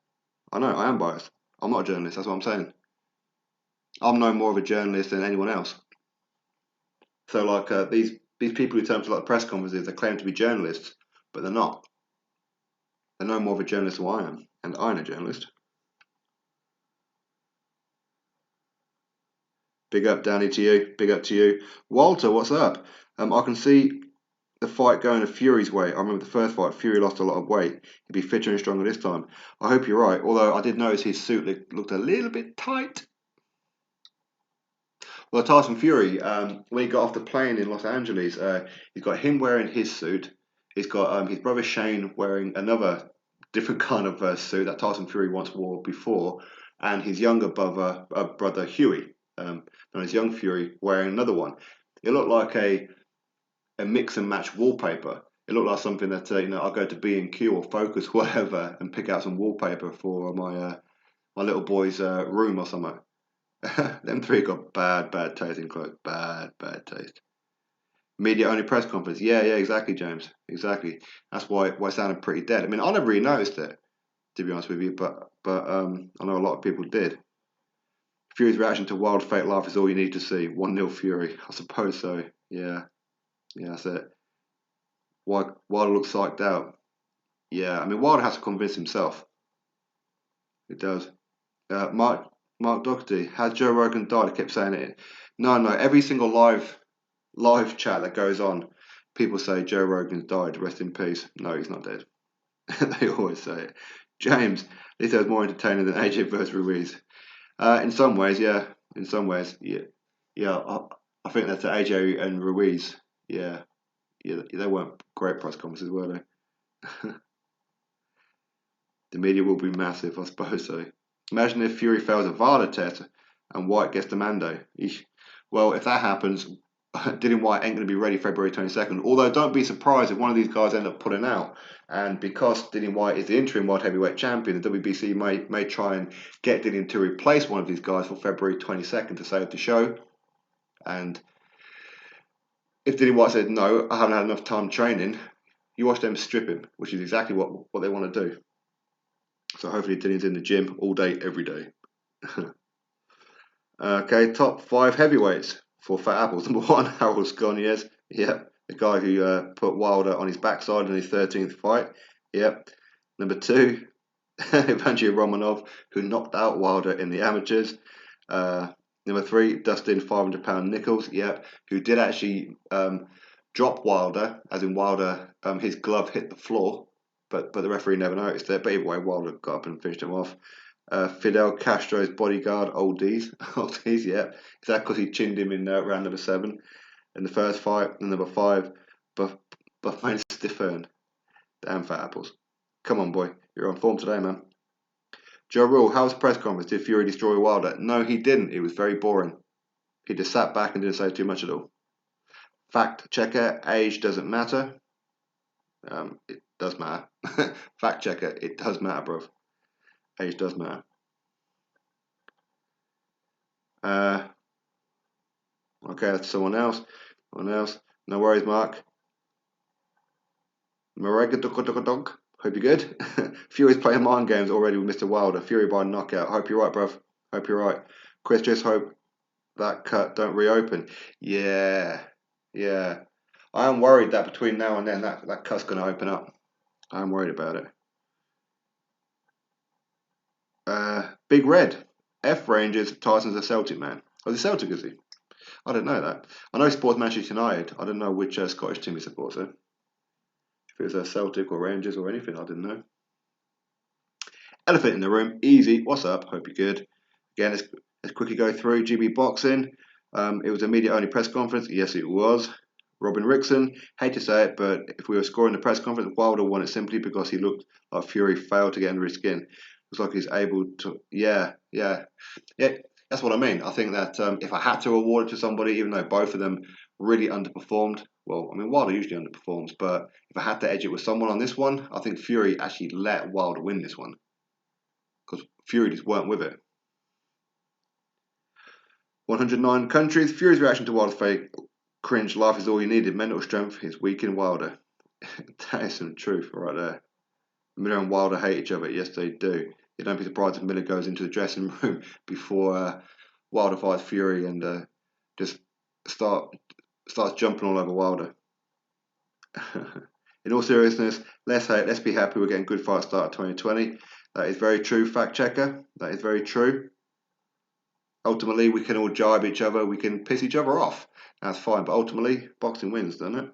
I know, I am biased. I'm not a journalist, that's what I'm saying. I'm no more of a journalist than anyone else. So, like, these people who turn up to like press conferences, they claim to be journalists, but they're not. They're no more of a journalist than I am, and I'm a journalist. Big up, Danny, to you. Big up to you. Walter, what's up? I can see the fight going a Fury's way. I remember the first fight, Fury lost a lot of weight. He'd be fitter and stronger this time. I hope you're right, although I did notice his suit looked a little bit tight. Well, Tyson Fury, when he got off the plane in Los Angeles, he's got him wearing his suit. He's got his brother Shane wearing another different kind of suit that Tyson Fury once wore before, and his younger brother Huey, known as Young Fury, wearing another one. It looked like a mix and match wallpaper. It looked like something that I'll go to B&Q or Focus, whatever, and pick out some wallpaper for my little boy's room or something. Them three got bad taste in clothes. Bad taste. Media only press conference. Yeah, exactly, James. Exactly. That's why it sounded pretty dead. I mean, I never really noticed it, to be honest with you, but I know a lot of people did. Fury's reaction to Wild fake laugh is all you need to see. 1-0 Fury. I suppose so. Yeah, that's it. Wilder looks psyched out. Yeah, I mean, Wilder has to convince himself. It does. Mark Doherty, has Joe Rogan died? I kept saying it. No. Every single live chat that goes on, people say Joe Rogan's died. Rest in peace. No, he's not dead. They always say it. James, this was more entertaining than AJ versus Ruiz. In some ways, yeah. In some ways, yeah. I think that's AJ and Ruiz. Yeah. They weren't great press conferences, were they? The media will be massive, I suppose so. Imagine if Fury fails a VADA test and White gets the Mando. Eesh. Well, if that happens, Dillian White ain't going to be ready February 22nd. Although, don't be surprised if one of these guys end up pulling out. And because Dillian White is the interim world heavyweight champion, the WBC may try and get Dillian to replace one of these guys for February 22nd to save the show. And if Dillian White said, no, I haven't had enough time training, you watch them strip him, which is exactly what they want to do. So hopefully Dillian's in the gym all day, every day. Okay, top 5 heavyweights for Fat Apples. Number 1, Harold Scorniez. Yep, the guy who put Wilder on his backside in his 13th fight. Yep. Number 2, Evangelos Romanov, who knocked out Wilder in the amateurs. Number 3, Dustin 500-pound Nichols. Yep, who did actually drop Wilder, as in Wilder, his glove hit the floor, but the referee never noticed it. But either way, Wilder got up and finished him off. Fidel Castro's bodyguard, Oldies, yeah. Is that because he chinned him in round number 7 in the first fight? And number 5, Buffman Stiffern. Damn Fat Apples. Come on, boy. You're on form today, man. Joe Rule, how was the press conference? Did Fury destroy Wilder? No, he didn't. It was very boring. He just sat back and didn't say too much at all. Fact checker, age doesn't matter. It does matter. Fact checker, it does matter, bro. Age does matter. Okay, that's someone else. No worries, Mark. Dog. Hope you're good. Fury's playing mind games already with Mr. Wilder. Fury by knockout. Hope you're right, bruv. Hope you're right. Chris, just hope that cut don't reopen. Yeah. I am worried that between now and then that cut's going to open up. I'm worried about it. Big Red. F Rangers. Tyson's a Celtic man. Oh, he's a Celtic, is he? I didn't know that. I know he supports Manchester United. I didn't know which Scottish team he supports, though. If it was a Celtic or Rangers or anything, I didn't know. Elephant in the room. Easy. What's up? Hope you're good. Again, let's quickly go through GB Boxing. It was a media-only press conference. Yes, it was. Robin Rickson. Hate to say it, but if we were scoring the press conference, Wilder won it simply because he looked like Fury failed to get under his skin. Looks like he's able to. Yeah. That's what I mean. I think that if I had to award it to somebody, even though both of them really underperformed, well, I mean, Wilder usually underperforms, but if I had to edge it with someone on this one, I think Fury actually let Wilder win this one because Fury just weren't with it. 109 countries. Fury's reaction to Wilder's fake cringe laugh is all you needed. Mental strength is weak in Wilder. That is some truth right there. Miller and Wilder hate each other. Yes, they do. You don't be surprised if Miller goes into the dressing room before Wilder fights Fury and just starts jumping all over Wilder. In all seriousness, let's be happy we're getting good fight start 2020. That is very true, fact checker. That is very true. Ultimately, we can all jibe each other, we can piss each other off. That's fine, but ultimately, boxing wins, doesn't it?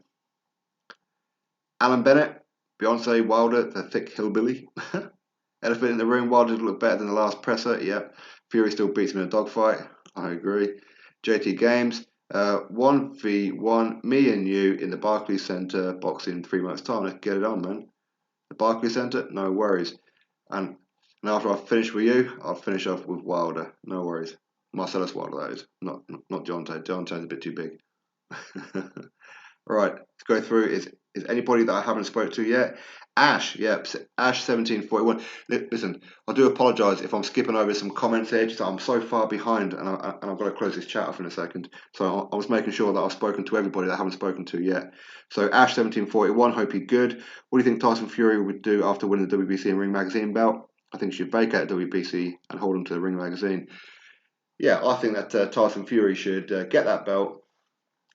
Alan Bennett, Beyonce, Wilder, the thick hillbilly. Elephant in the room, Wilder looked better than the last presser. Yep. Fury still beats him in a dogfight. I agree. JT Games, 1v1, me and you in the Barclays Centre boxing in 3 months' time. Let's get it on, man. The Barclays Centre, no worries. And after I finish with you, I'll finish off with Wilder, no worries. Marcellus Wilder, that is, not Deontay. Deontay's a bit too big. Right, let's go through. Is anybody that I haven't spoke to yet? Ash, yep, Ash 1741. Listen, I do apologise if I'm skipping over some comments here. Just I'm so far behind, and I've got to close this chat off in a second. So I was making sure that I've spoken to everybody that I haven't spoken to yet. So Ash 1741, hope you're good. What do you think Tyson Fury would do after winning the WBC and Ring Magazine belt? I think he should vacate the WBC and hold on to the Ring Magazine. Yeah, I think that Tyson Fury should get that belt,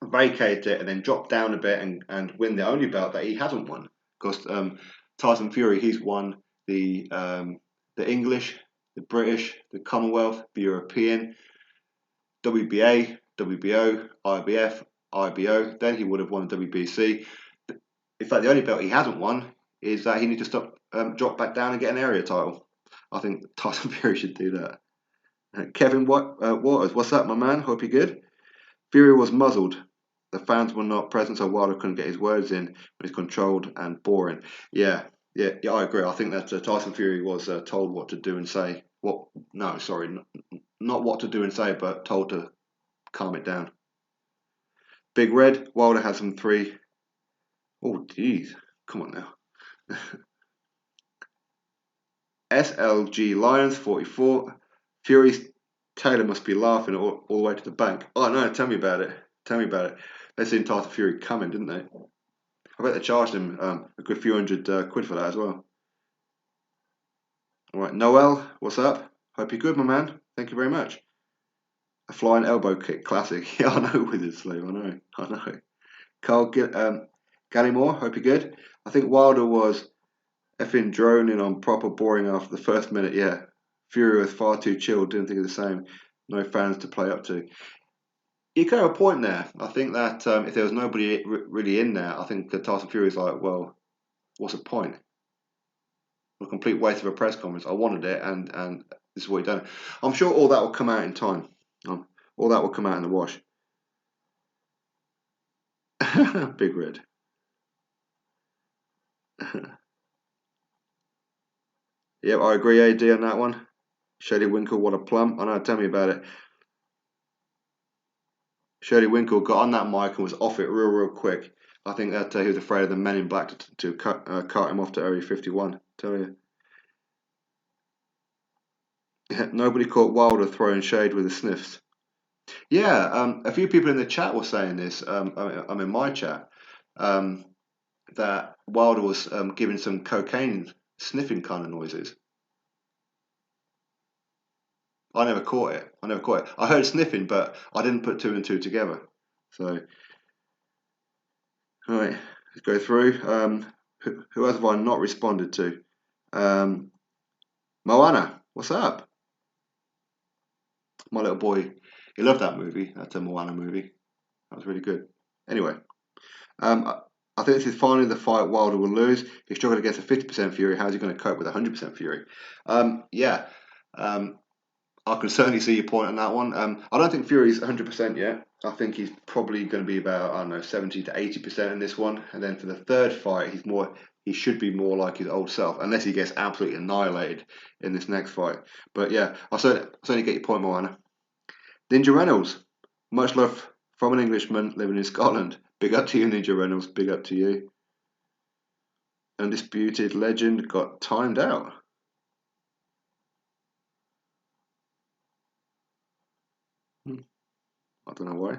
vacate it, and then drop down a bit and win the only belt that he hasn't won. Because Tyson Fury, he's won the English, the British, the Commonwealth, the European, WBA, WBO, IBF, IBO. Then he would have won WBC. In fact, the only belt he hasn't won is that he needs to drop back down and get an area title. I think Tyson Fury should do that. Kevin Waters, what's up, my man? Hope you're good. Fury was muzzled. The fans were not present, so Wilder couldn't get his words in. But he's controlled and boring. Yeah, I agree. I think that Tyson Fury was told what to do and say. Not what to do and say, but told to calm it down. Big Red, Wilder has some three. Oh, jeez. Come on now. SLG Lions 44. Fury's Taylor must be laughing all the way to the bank. Oh no, tell me about it. Tell me about it. They seen Tyson Fury coming, didn't they? I bet they charged him a good few hundred quid for that as well. All right, Noel, what's up? Hope you're good, my man. Thank you very much. A flying elbow kick, classic. Yeah, I know, Wizard Slave. I know. Carl Gallimore, hope you're good. I think Wilder was effing droning on proper boring after the first minute. Yeah, Fury was far too chilled. Didn't think of the same. No fans to play up to. You kind of have a point there. I think that if there was nobody really in there, I think that Tyson Fury is like, well, what's the point? A complete waste of a press conference. I wanted it, and this is what he done. I'm sure all that will come out in time. All that will come out in the wash. Big Red. Yep, I agree, AD, on that one. Shady Winkle, what a plum. I know, tell me about it. Shady Winkle got on that mic and was off it real quick. I think that he was afraid of the men in black to cut him off to Area 51. Tell you. Nobody caught Wilder throwing shade with the sniffs. Yeah, a few people in the chat were saying this. I'm in my chat. That Wilder was giving some cocaine sniffing kind of noises. I never caught it. I heard sniffing, but I didn't put two and two together. So, all right, let's go through. Who else have I not responded to? Moana, what's up? My little boy, he loved that movie. That's a Moana movie. That was really good. Anyway, I think this is finally the fight Wilder will lose. He's struggling against a 50% Fury. How's he going to cope with 100% Fury? Yeah. I can certainly see your point on that one. I don't think Fury's 100% yet. I think he's probably going to be about, I don't know, 70 to 80% in this one. And then for the third fight, he should be more like his old self, unless he gets absolutely annihilated in this next fight. But yeah, I'll certainly get your point, Moana. Ninja Reynolds, much love from an Englishman living in Scotland. Big up to you, Ninja Reynolds. Big up to you. Undisputed Legend got timed out. I don't know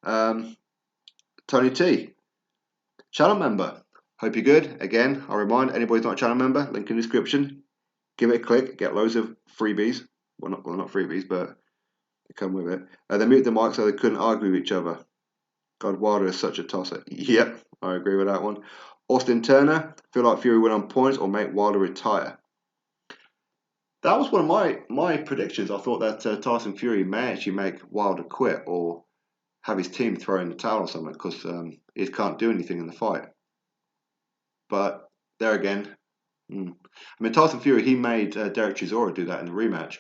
why. Tony T, channel member. Hope you're good. Again, I remind anybody's not a channel member, link in the description. Give it a click, get loads of freebies. Well, not freebies, but they come with it. They mute the mic so they couldn't argue with each other. God, Wilder is such a tosser. Yep, I agree with that one. Austin Turner, feel like Fury win on points or make Wilder retire. That was one of my predictions. I thought that Tyson Fury may actually make Wilder quit or have his team throw in the towel or something because he can't do anything in the fight. But there again, I mean, Tyson Fury, he made Derek Chisora do that in the rematch.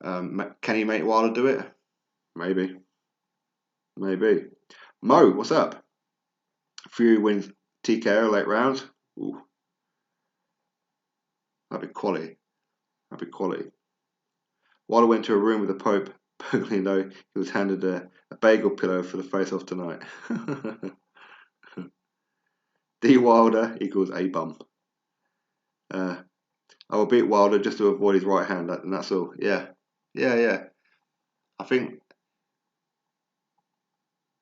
Can he make Wilder do it? Maybe. Mo, what's up? Fury wins TKO late rounds. Ooh, that'd be quality. That'd be quality. Wilder went to a room with the Pope. Pugly though he was handed a bagel pillow for the face-off tonight. D Wilder equals a bum. I will beat Wilder just to avoid his right hand, and that's all. Yeah. I think,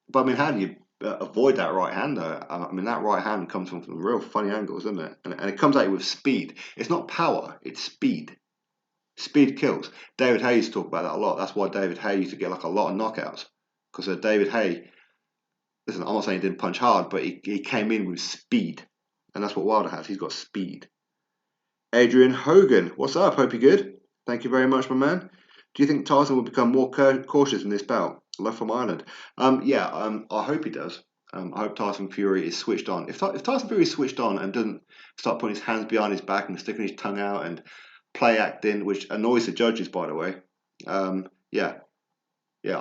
but I mean, how do you avoid that right hand though? I mean, that right hand comes from real funny angles, doesn't it? And it comes at you with speed. It's not power, it's speed. Speed kills. David Haye used to talk about that a lot. That's why David Haye used to get like a lot of knockouts. Because David Haye, listen, I'm not saying he didn't punch hard, but he came in with speed. And that's what Wilder has. He's got speed. Adrian Hogan, what's up? Hope you're good. Thank you very much, my man. Do you think Tyson will become more cautious in this bout? Love from Ireland. I hope he does. I hope Tyson Fury is switched on. If Tyson Fury is switched on and doesn't start putting his hands behind his back and sticking his tongue out and play acting, which annoys the judges, by the way, I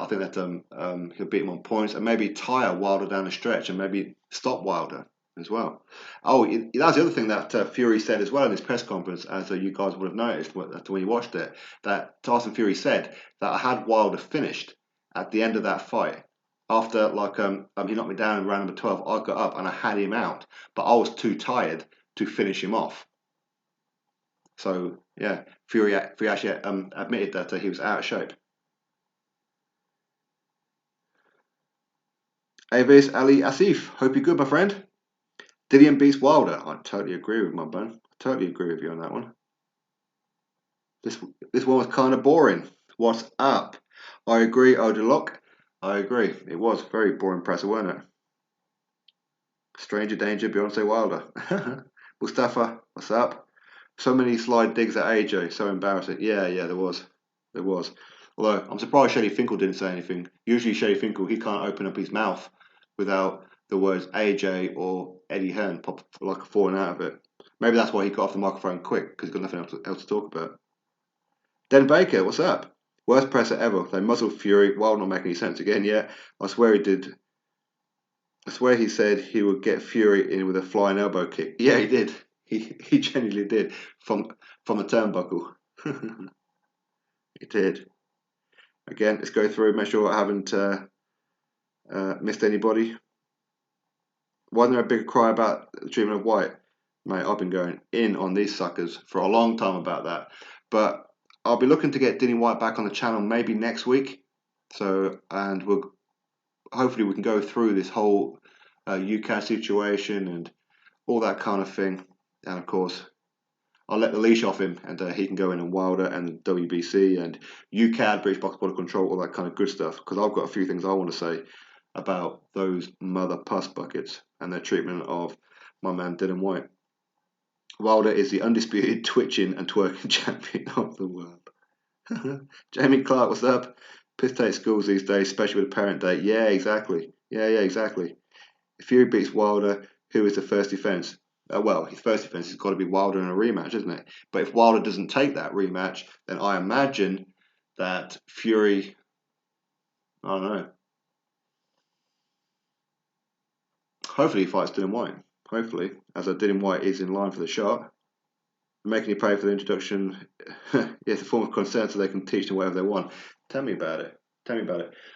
think that he'll beat him on points and maybe tire Wilder down the stretch and maybe stop Wilder as well. Oh, that's the other thing that Fury said as well in his press conference, as you guys would have noticed when you watched it, that Tyson Fury said that I had Wilder finished at the end of that fight. After he knocked me down in round number 12, I got up and I had him out, but I was too tired to finish him off. So yeah, Fury actually admitted that he was out of shape. Avis Ali Asif, hope you're good, my friend. Dillian beats Wilder. I totally agree with my bun. Totally agree with you on that one. This one was kind of boring. What's up? I agree, Odilok. I agree. It was very boring presser, wasn't it? Stranger danger, Beyonce Wilder. Mustafa, what's up? So many slide digs at AJ, so embarrassing. Yeah, there was. Although I'm surprised Shady Finkel didn't say anything. Usually Shady Finkel, he can't open up his mouth without the words AJ or Eddie Hearn pop like falling out of it. Maybe that's why he got off the microphone quick, because he's got nothing else to talk about. Den Baker, what's up? Worst presser ever. They muzzled Fury. Wilder not making any sense again yet. I swear he did. I swear he said he would get Fury in with a flying elbow kick. Yeah, he did. He genuinely did from the turnbuckle. He did. Again, let's go through. Make sure I haven't missed anybody. Wasn't there a big cry about the treatment of White? Mate, I've been going in on these suckers for a long time about that. But I'll be looking to get Dillian White back on the channel maybe next week. So, and hopefully we can go through this whole UCAD situation and all that kind of thing. And of course, I'll let the leash off him and he can go in on Wilder and WBC and UCAD, British Box Border Control, all that kind of good stuff. Because I've got a few things I want to say about those mother puss buckets and their treatment of my man Dillian White. Wilder is the undisputed twitching and twerking champion of the world. Jamie Clark, what's up? Piss take schools these days, especially with a parent day. Yeah, exactly. Yeah, exactly. If Fury beats Wilder, who is the first defence? Well, his first defence has got to be Wilder in a rematch, isn't it? But if Wilder doesn't take that rematch, then I imagine that Fury, I don't know. Hopefully he fights Dillian White. Hopefully, as Dillian White is in line for the shot. Making you pay for the introduction, it's a form of consent so they can teach them whatever they want. Tell me about it.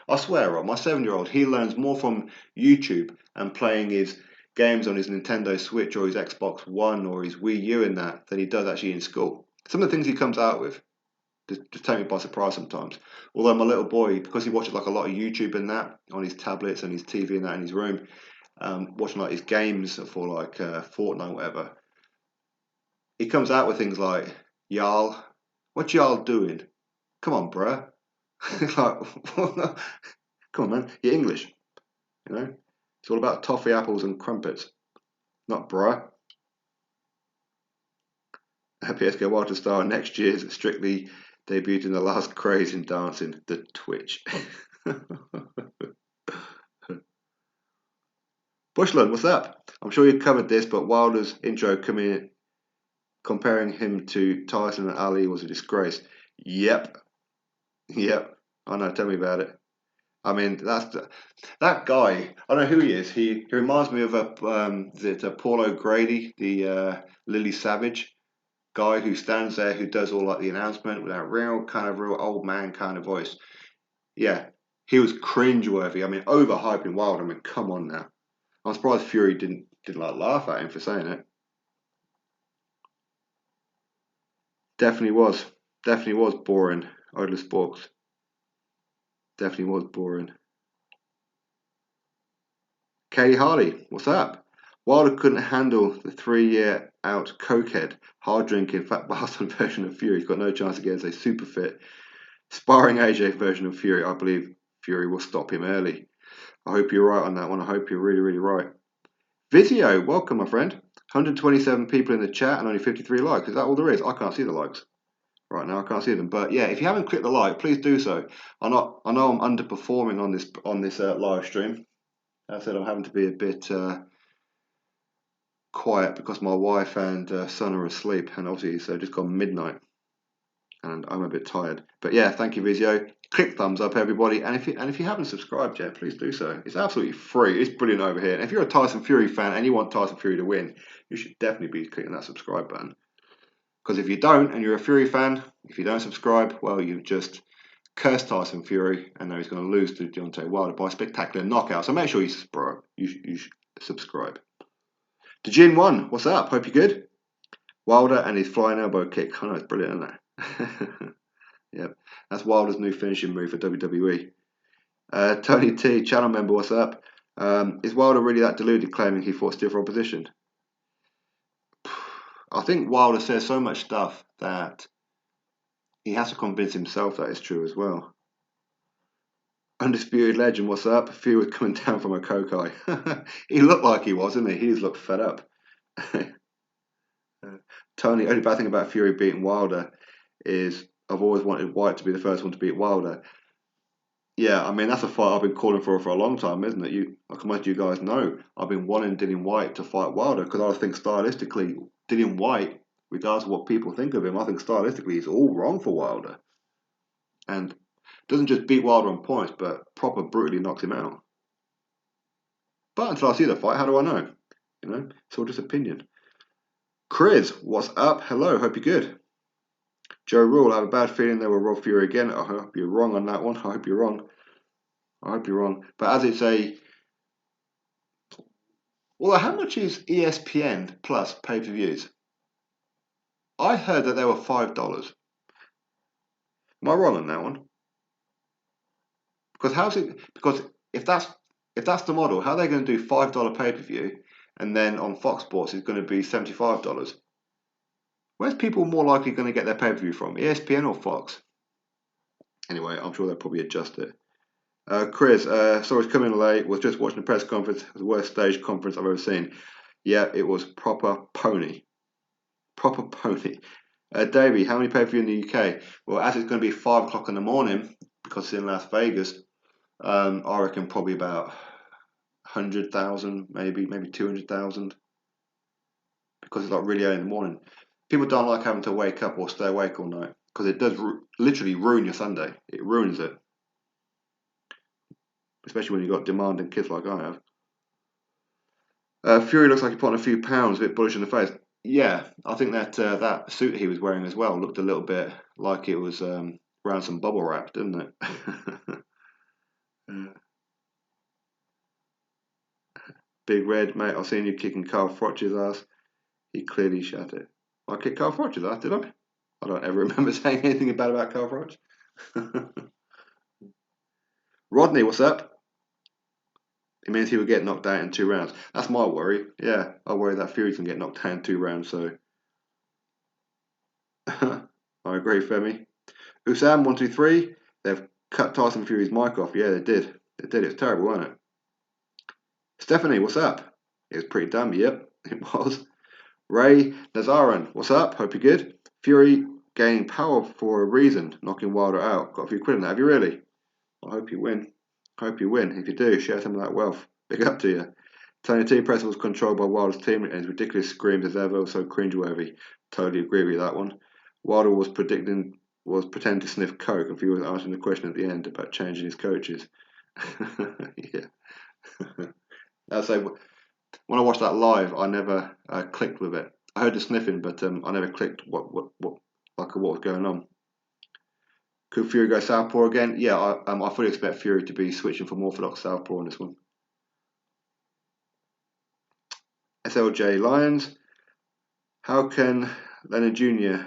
I swear, Rob, my 7-year-old, he learns more from YouTube and playing his games on his Nintendo Switch or his Xbox One or his Wii U and that than he does actually in school. Some of the things he comes out with just take me by surprise sometimes. Although my little boy, because he watches like a lot of YouTube and that on his tablets and his TV and that in his room, watching like his games for like Fortnite, whatever. He comes out with things like, y'all, what y'all doing? Come on, bruh. Like, come on, man. You're English. You know? It's all about toffee, apples, and crumpets. Not bruh. PSK Walter Star next year's Strictly debuted in the last craze in dancing, the Twitch. Bushland, what's up? I'm sure you covered this, but Wilder's intro comparing him to Tyson and Ali was a disgrace. Yep. I know, tell me about it. I mean, that guy. I don't know who he is. He reminds me of is it Paul O'Grady, the Lily Savage guy who stands there, who does all like the announcement with that real old man kind of voice. Yeah, he was cringeworthy. I mean, overhyping Wilder. I mean, come on now. I'm surprised Fury didn't like laugh at him for saying it. Definitely was boring. Idle sports. Definitely was boring. Katie Hardy, what's up? Wilder couldn't handle the 3 year out cokehead, hard drinking, fat bastard version of Fury. He's got no chance against a super fit, sparring AJ version of Fury. I believe Fury will stop him early. I hope you're right on that one. I hope you're really right. Vizio, welcome, my friend. 127 people in the chat and only 53 likes. Is that all there is? I can't see the likes right now. I can't see them. But yeah, if you haven't clicked the like, please do so. I know I'm underperforming on this live stream. As I said, I'm having to be a bit quiet because my wife and son are asleep, and obviously it's just gone midnight, and I'm a bit tired. But yeah, thank you, Vizio. Click thumbs up, everybody, and if you haven't subscribed yet, please do so. It's absolutely free. It's brilliant over here. And if you're a Tyson Fury fan and you want Tyson Fury to win, you should definitely be clicking that subscribe button. Because if you don't, and you're a Fury fan, if you don't subscribe, well, you've just cursed Tyson Fury, and now he's going to lose to Deontay Wilder by a spectacular knockout. So make sure you subscribe. You subscribe. Dejin One, what's up? Hope you're good. Wilder and his flying elbow kick. I know it's brilliant, isn't it? Yep, that's Wilder's new finishing move for WWE. Tony T, channel member, what's up? Is Wilder really that deluded, claiming he fought stiffer opposition? I think Wilder says so much stuff that he has to convince himself that it's true as well. Undisputed Legend, what's up? Fury was coming down from a coke eye. He looked like he was, didn't he? He looked fed up. Tony, only bad thing about Fury beating Wilder is I've always wanted White to be the first one to beat Wilder. Yeah, I mean that's a fight I've been calling for a long time, isn't it? Like most of you guys know, I've been wanting Dillian White to fight Wilder because I think stylistically, Dillian White, regardless of what people think of him, I think stylistically he's all wrong for Wilder, and doesn't just beat Wilder on points, but proper brutally knocks him out. But until I see the fight, how do I know? It's all just opinion. Chris, what's up? Hello, hope you're good. Joe Rule, I have a bad feeling they will rob Fury again. I hope you're wrong on that one. I hope you're wrong. But as it's well, how much is ESPN Plus pay-per-views? I heard that they were $5. Am I wrong on that one? Because if that's the model, how are they going to do $5 pay-per-view, and then on Fox Sports it's going to be $75? Where's people more likely going to get their pay-per-view from, ESPN or Fox? Anyway, I'm sure they'll probably adjust it. Chris, sorry it's coming late. Was just watching the press conference. It was the worst stage conference I've ever seen. Yeah, it was proper pony. Proper pony. Davey, how many pay-per-view in the UK? Well, as it's going to be 5 o'clock in the morning because it's in Las Vegas, I reckon probably about 100,000, maybe 200,000, because it's like really early in the morning. People don't like having to wake up or stay awake all night because it does literally ruin your Sunday. It ruins it, especially when you've got demanding kids like I have. Fury looks like he put on a few pounds, a bit bullish in the face. Yeah, I think that suit he was wearing as well looked a little bit like it was around some bubble wrap, didn't it? Big Red, mate, I've seen you kicking Carl Froch's ass. He clearly shut it. I kicked Carl Froch's ass, did I? I don't ever remember saying anything bad about Carl Froch. Rodney, what's up? It means he would get knocked out in 2 rounds. That's my worry. Yeah, I worry that Fury can get knocked out in 2 rounds, so. I agree, Femi. Usam123, they've cut Tyson Fury's mic off. Yeah, they did. They did. It's terrible, wasn't it? Stephanie, what's up? It was pretty dumb. Yep, it was. Ray Nazaran, what's up? Hope you're good. Fury gaining power for a reason, knocking Wilder out. Got a few quid in that. Have you really? I hope you win. Hope you win. If you do, share some of that wealth. Big up to you. Tony T. Press was controlled by Wilder's team and his ridiculous screams as ever, so cringeworthy. Totally agree with that one. Wilder was pretending to sniff coke, and Fury was answering the question at the end about changing his coaches. Yeah. I'll say when I watched that live, I never clicked with it. I heard the sniffing, but I never clicked what what was going on. Could Fury go southpaw again? Yeah, I fully expect Fury to be switching from orthodox southpaw on this one. SLJ Lions. How can Leonard Jr.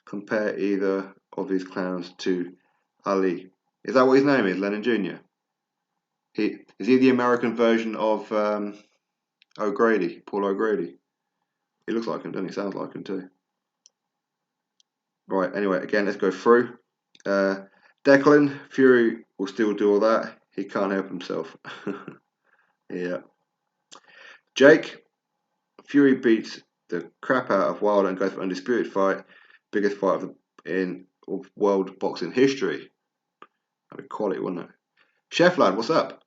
compare either of these clowns to Ali? Is that what his name is, Leonard Jr.? Is he the American version of O'Grady, Paul O'Grady? He looks like him, doesn't he? Sounds like him too. Right. Anyway, again, let's go through. Declan Fury will still do all that. He can't help himself. Yeah. Jake Fury beats the crap out of Wilder and goes for undisputed fight, biggest fight of world boxing history. That'd be quality, wouldn't it? Chef lad, what's up?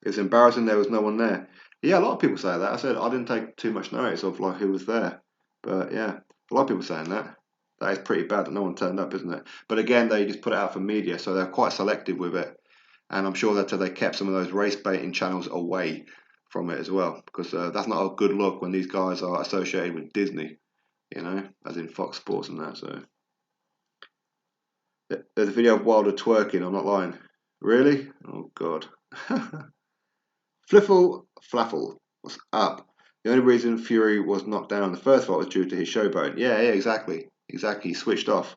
It was embarrassing there was no one there. Yeah, a lot of people say that. I said I didn't take too much notice of like who was there, but yeah, a lot of people saying that. That is pretty bad that no one turned up, isn't it? But again, they just put it out for media, so they're quite selective with it, and I'm sure that they kept some of those race baiting channels away from it as well, because that's not a good look when these guys are associated with Disney, you know, as in Fox Sports and that. So there's a video of Wilder twerking. I'm not lying. Really? Oh God. Fliffle Flaffle was up. The only reason Fury was knocked down in the first fight was due to his showboat. Yeah, exactly. Exactly. He switched off.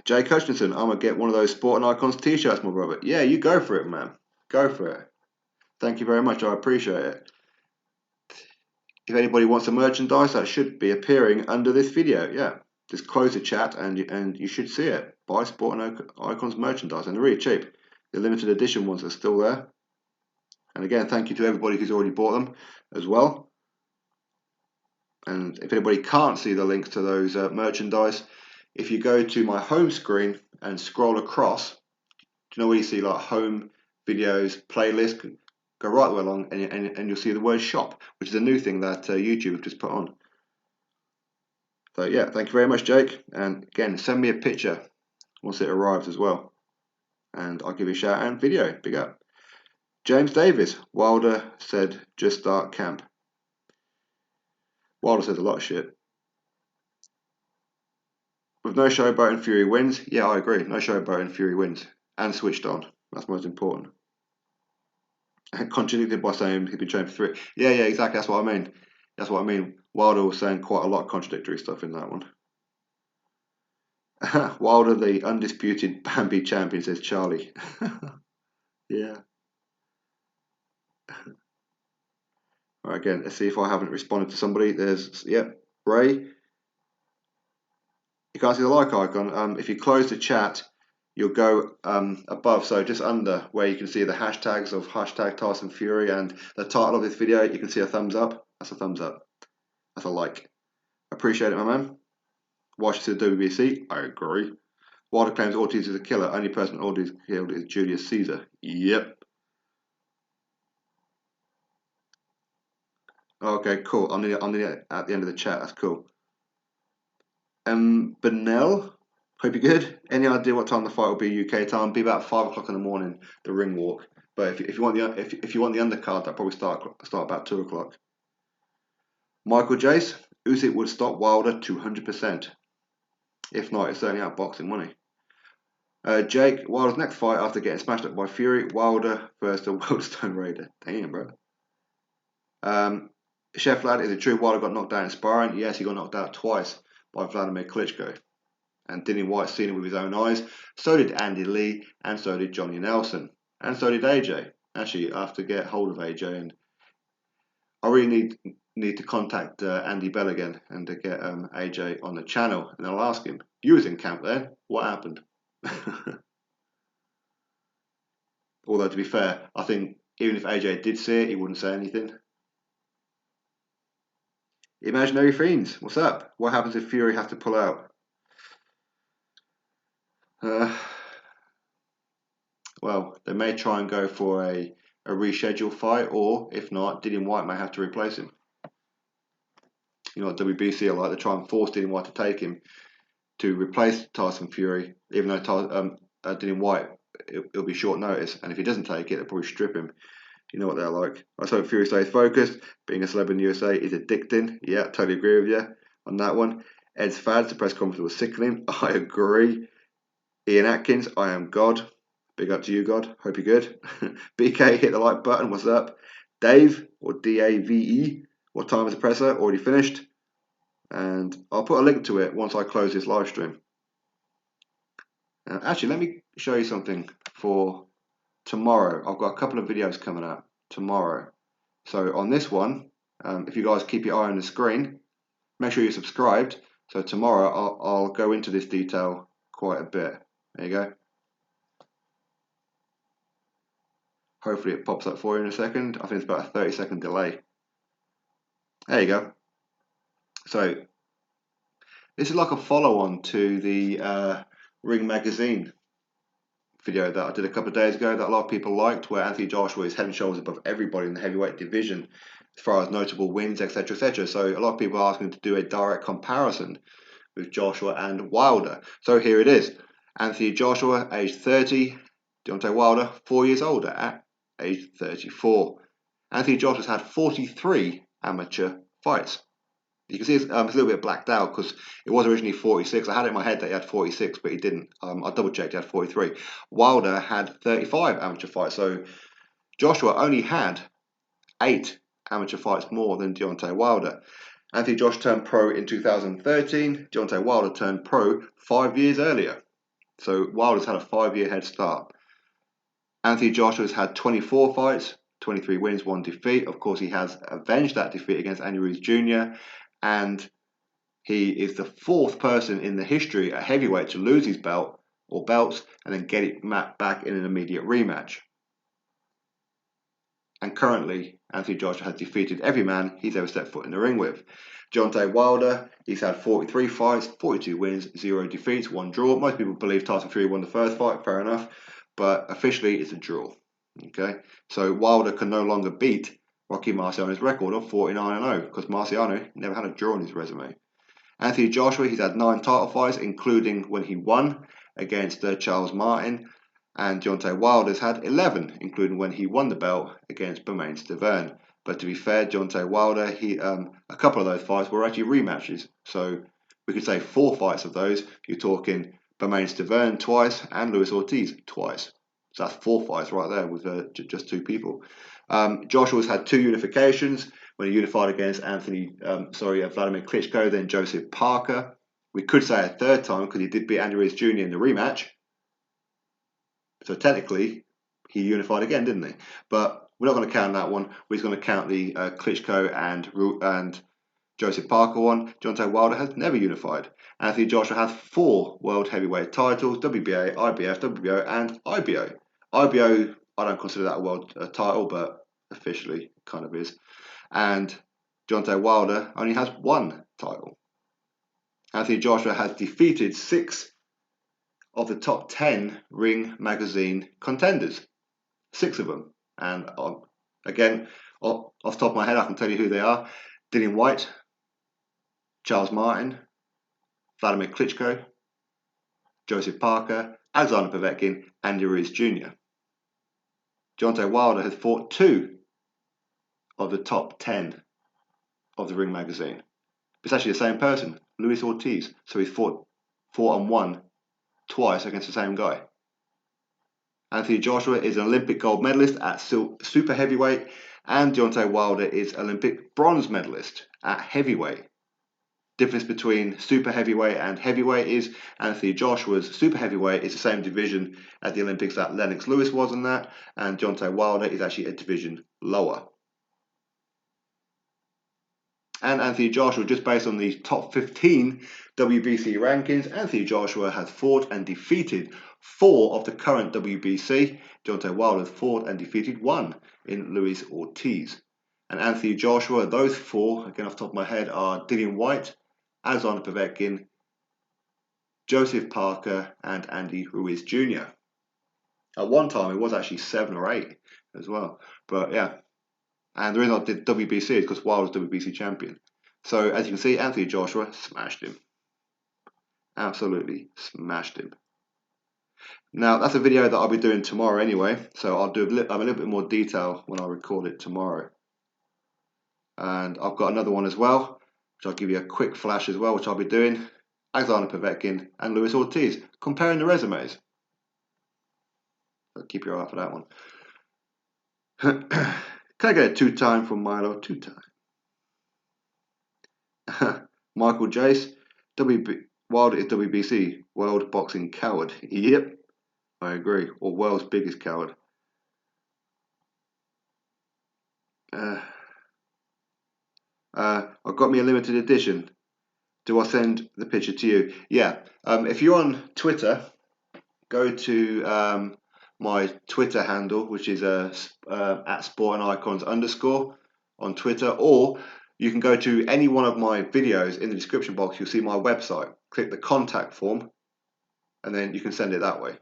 Jake Hutchinson, I'm gonna get one of those Sporting Icons t-shirts, my brother. Yeah, you go for it, man. Go for it. Thank you very much. I appreciate it. If anybody wants a merchandise, that should be appearing under this video. Yeah, just close the chat and you should see it. Buy Sporting Icons merchandise, and they're really cheap. The limited edition ones are still there. And again, thank you to everybody who's already bought them as well. And if anybody can't see the links to those merchandise, if you go to my home screen and scroll across, do you know where you see like home videos, playlist? Go right the way along and you'll see the word shop, which is a new thing that YouTube have just put on. So yeah, thank you very much, Jake. And again, send me a picture once it arrives as well. And I'll give you a shout out and video. Big up. James Davis, Wilder said just start camp. Wilder says a lot of shit. With no showboat and Fury wins. Yeah, I agree. No showboat and Fury wins. And switched on. That's most important. And contradicted by saying he'd been trained for 3. Yeah, exactly. That's what I mean. That's what I mean. Wilder was saying quite a lot of contradictory stuff in that one. Wilder, the undisputed Bambi champion, says Charlie. Yeah. All right, again, let's see if I haven't responded to somebody. There's, Ray. You can't see the like icon. If you close the chat, you'll go above, so just under where you can see the hashtags of hashtag Tyson Fury and the title of this video. You can see a thumbs up. That's a thumbs up. That's a like. Appreciate it, my man. Washington WBC. I agree. Wilder claims Ortiz is a killer. Only person Ortiz killed is Julius Caesar. Yep. Okay, cool. I'm at the end of the chat. That's cool. Benell. Hope you're good. Any idea what time the fight will be UK time? Be about 5 o'clock in the morning. The ring walk. But if you want the if you want the undercard, that probably start about 2 o'clock. Michael Jace. Usyk would stop Wilder 200%. If not, it's certainly outboxing money. Jake Wilder's next fight after getting smashed up by Fury. Wilder versus the Wildstone Raider. Damn, bro. Chef lad, is it true Wilder got knocked down in sparring? Yes, he got knocked out twice by Vladimir Klitschko. And Dillian White seen it with his own eyes. So did Andy Lee, and so did Johnny Nelson, and so did AJ. Actually, I have to get hold of AJ, and I really need to contact Andy Bell again and to get AJ on the channel, and I'll ask him. You was in camp then. What happened? Although to be fair, I think even if AJ did see it, he wouldn't say anything. Imaginary Fiends, what's up? What happens if Fury has to pull out? Well, they may try and go for a rescheduled fight, or if not, Dillian White may have to replace him. You know what WBC are like, they try and force Dillian White to take him. to replace Tyson Fury, even though Dillian White, it'll be short notice, and if he doesn't take it, they'll probably strip him. You know what they're like. I just hope Fury stays focused. Being a celeb in the USA is addicting. Yeah, totally agree with you on that one. Ed's fads, the press conference was sickening. I agree. Ian Atkins, I am God. Big up to you, God. Hope you're good. BK, hit the like button. What's up? Dave, or D-A-V-E, what time is the presser? Already finished. And I'll put a link to it once I close this live stream. Actually, let me show you something for tomorrow. I've got a couple of videos coming up tomorrow. So on this one, if you guys keep your eye on the screen, make sure you're subscribed. So tomorrow I'll go into this detail quite a bit. There you go. Hopefully it pops up for you in a second. I think it's about a 30-second delay. There you go. So this is like a follow-on to the Ring Magazine video that I did a couple of days ago that a lot of people liked, where Anthony Joshua is head and shoulders above everybody in the heavyweight division as far as notable wins, etc., etc. So a lot of people are asking to do a direct comparison with Joshua and Wilder. So here it is. Anthony Joshua, age 30. Deontay Wilder, 4 years older at age 34. Anthony Joshua's had 43 amateur fights. You can see it's a little bit blacked out because it was originally 46. I had it in my head that he had 46, but he didn't. I double checked, he had 43. Wilder had 35 amateur fights. So Joshua only had 8 amateur fights more than Deontay Wilder. Anthony Joshua turned pro in 2013. Deontay Wilder turned pro 5 years earlier. So Wilder's had a 5-year head start. Anthony Joshua's had 24 fights, 23 wins, 1 defeat. Of course, he has avenged that defeat against Andy Ruiz Jr. And he is the 4th person in the history at heavyweight to lose his belt or belts and then get it back in an immediate rematch. And currently, Anthony Joshua has defeated every man he's ever stepped foot in the ring with. Deontay Wilder, he's had 43 fights, 42 wins, 0 defeats, 1 draw. Most people believe Tyson Fury won the first fight, fair enough, but officially it's a draw. Okay, so Wilder can no longer beat Rocky Marciano's record of 49-0 because Marciano never had a draw on his resume. Anthony Joshua, he's had 9 title fights, including when he won against Charles Martin. And Deontay Wilder's had 11, including when he won the belt against Bermane Stiverne. But to be fair, Deontay Wilder, a couple of those fights were actually rematches. So we could say 4 fights of those. You're talking Bermane Stiverne twice and Luis Ortiz twice. So that's 4 fights right there with just 2 people. Joshua's had 2 unifications when he unified against Vladimir Klitschko, then Joseph Parker. We could say a 3rd time because he did beat Andy Ruiz Jr. in the rematch. So technically, he unified again, didn't he? But we're not going to count that one. We're just going to count the Klitschko and Joseph Parker one. Deontay Wilder has never unified. Anthony Joshua has 4 world heavyweight titles: WBA, IBF, WBO, and IBO. IBO, I don't consider that a world title, but officially it kind of is. And Deontay Wilder only has 1 title. Anthony Joshua has defeated 6 of the top 10 Ring Magazine contenders. 6 of them. And again, off the top of my head, I can tell you who they are. Dillian White, Charles Martin, Vladimir Klitschko, Joseph Parker, Alexander Povetkin, Andy Ruiz Jr. Deontay Wilder has fought 2 of the top 10 of the Ring Magazine. It's actually the same person, Luis Ortiz. So he's fought 4-on-1 twice against the same guy. Anthony Joshua is an Olympic gold medalist at super heavyweight, and Deontay Wilder is Olympic bronze medalist at heavyweight. Difference between super heavyweight and heavyweight is Anthony Joshua's super heavyweight is the same division at the Olympics that Lennox Lewis was in that, and Deontay Wilder is actually a division lower. And Anthony Joshua, just based on the top 15 WBC rankings, Anthony Joshua has fought and defeated 4 of the current WBC. Deontay Wilder has fought and defeated 1 in Luis Ortiz. And Anthony Joshua, those 4, again off the top of my head, are Dillian White, Alexander Povetkin, Joseph Parker, and Andy Ruiz Jr. At one time, it was actually 7 or 8 as well. But yeah. And the reason I did WBC is because Wilder was WBC champion. So as you can see, Anthony Joshua smashed him. Absolutely smashed him. Now, that's a video that I'll be doing tomorrow anyway, so I'll do a little bit more detail when I record it tomorrow. And I've got another one as well, which I'll give you a quick flash as well, which I'll be doing. Alexander Povetkin and Luis Ortiz, comparing the resumes. So keep your eye out for that one. Can I get a 2-time from Milo? 2-time. Michael Jace, Wilder is WBC, World Boxing Coward. Yep, I agree. Or world's biggest coward. I've got me a limited edition. Do I send the picture to you? Yeah. If you're on Twitter, go to my Twitter handle, which is at @sportandicons_ on Twitter, or you can go to any one of my videos in the description box. You'll see my website. Click the contact form, and then you can send it that way.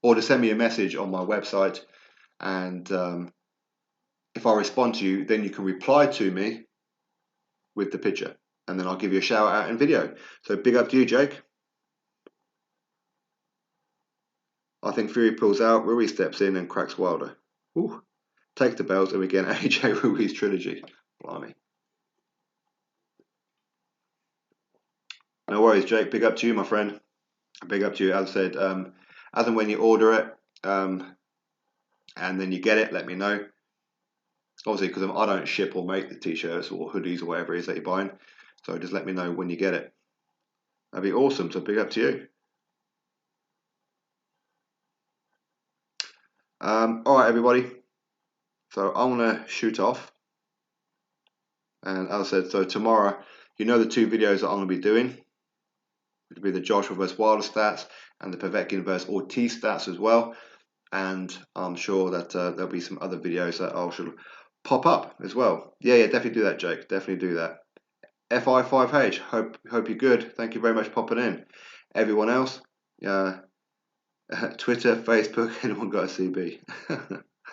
Or to send me a message on my website, and if I respond to you, then you can reply to me with the picture, and then I'll give you a shout out in video. So big up to you, Jake. I think Fury pulls out, Ruiz steps in and cracks Wilder. Ooh. Take the belts and we get an AJ Ruiz trilogy. Blimey. No worries, Jake. Big up to you, my friend. Big up to you. As I said, as and when you order it, and then you get it, let me know. Obviously, because I don't ship or make the t-shirts or hoodies or whatever it is that you're buying. So just let me know when you get it. That'd be awesome. So big up to you. All right, everybody. So I'm gonna shoot off. And as I said, so tomorrow, you know the 2 videos that I'm gonna be doing. It'll be the Joshua vs Wilder stats and the Povetkin vs Ortiz stats as well. And I'm sure that there'll be some other videos that I should pop up as well. Yeah, definitely do that, Jake. Definitely do that. FI5H, hope you're good. Thank you very much for popping in. Everyone else, Twitter, Facebook, anyone got a CB?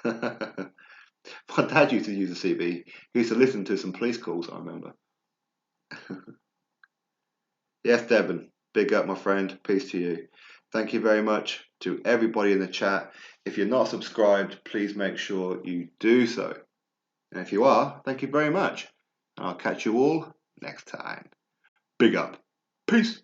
My dad used to use a CB. He used to listen to some police calls, I remember. Yes, Devon, big up, my friend. Peace to you. Thank you very much to everybody in the chat. If you're not subscribed, please make sure you do so. And if you are, thank you very much. And I'll catch you all next time. Big up. Peace.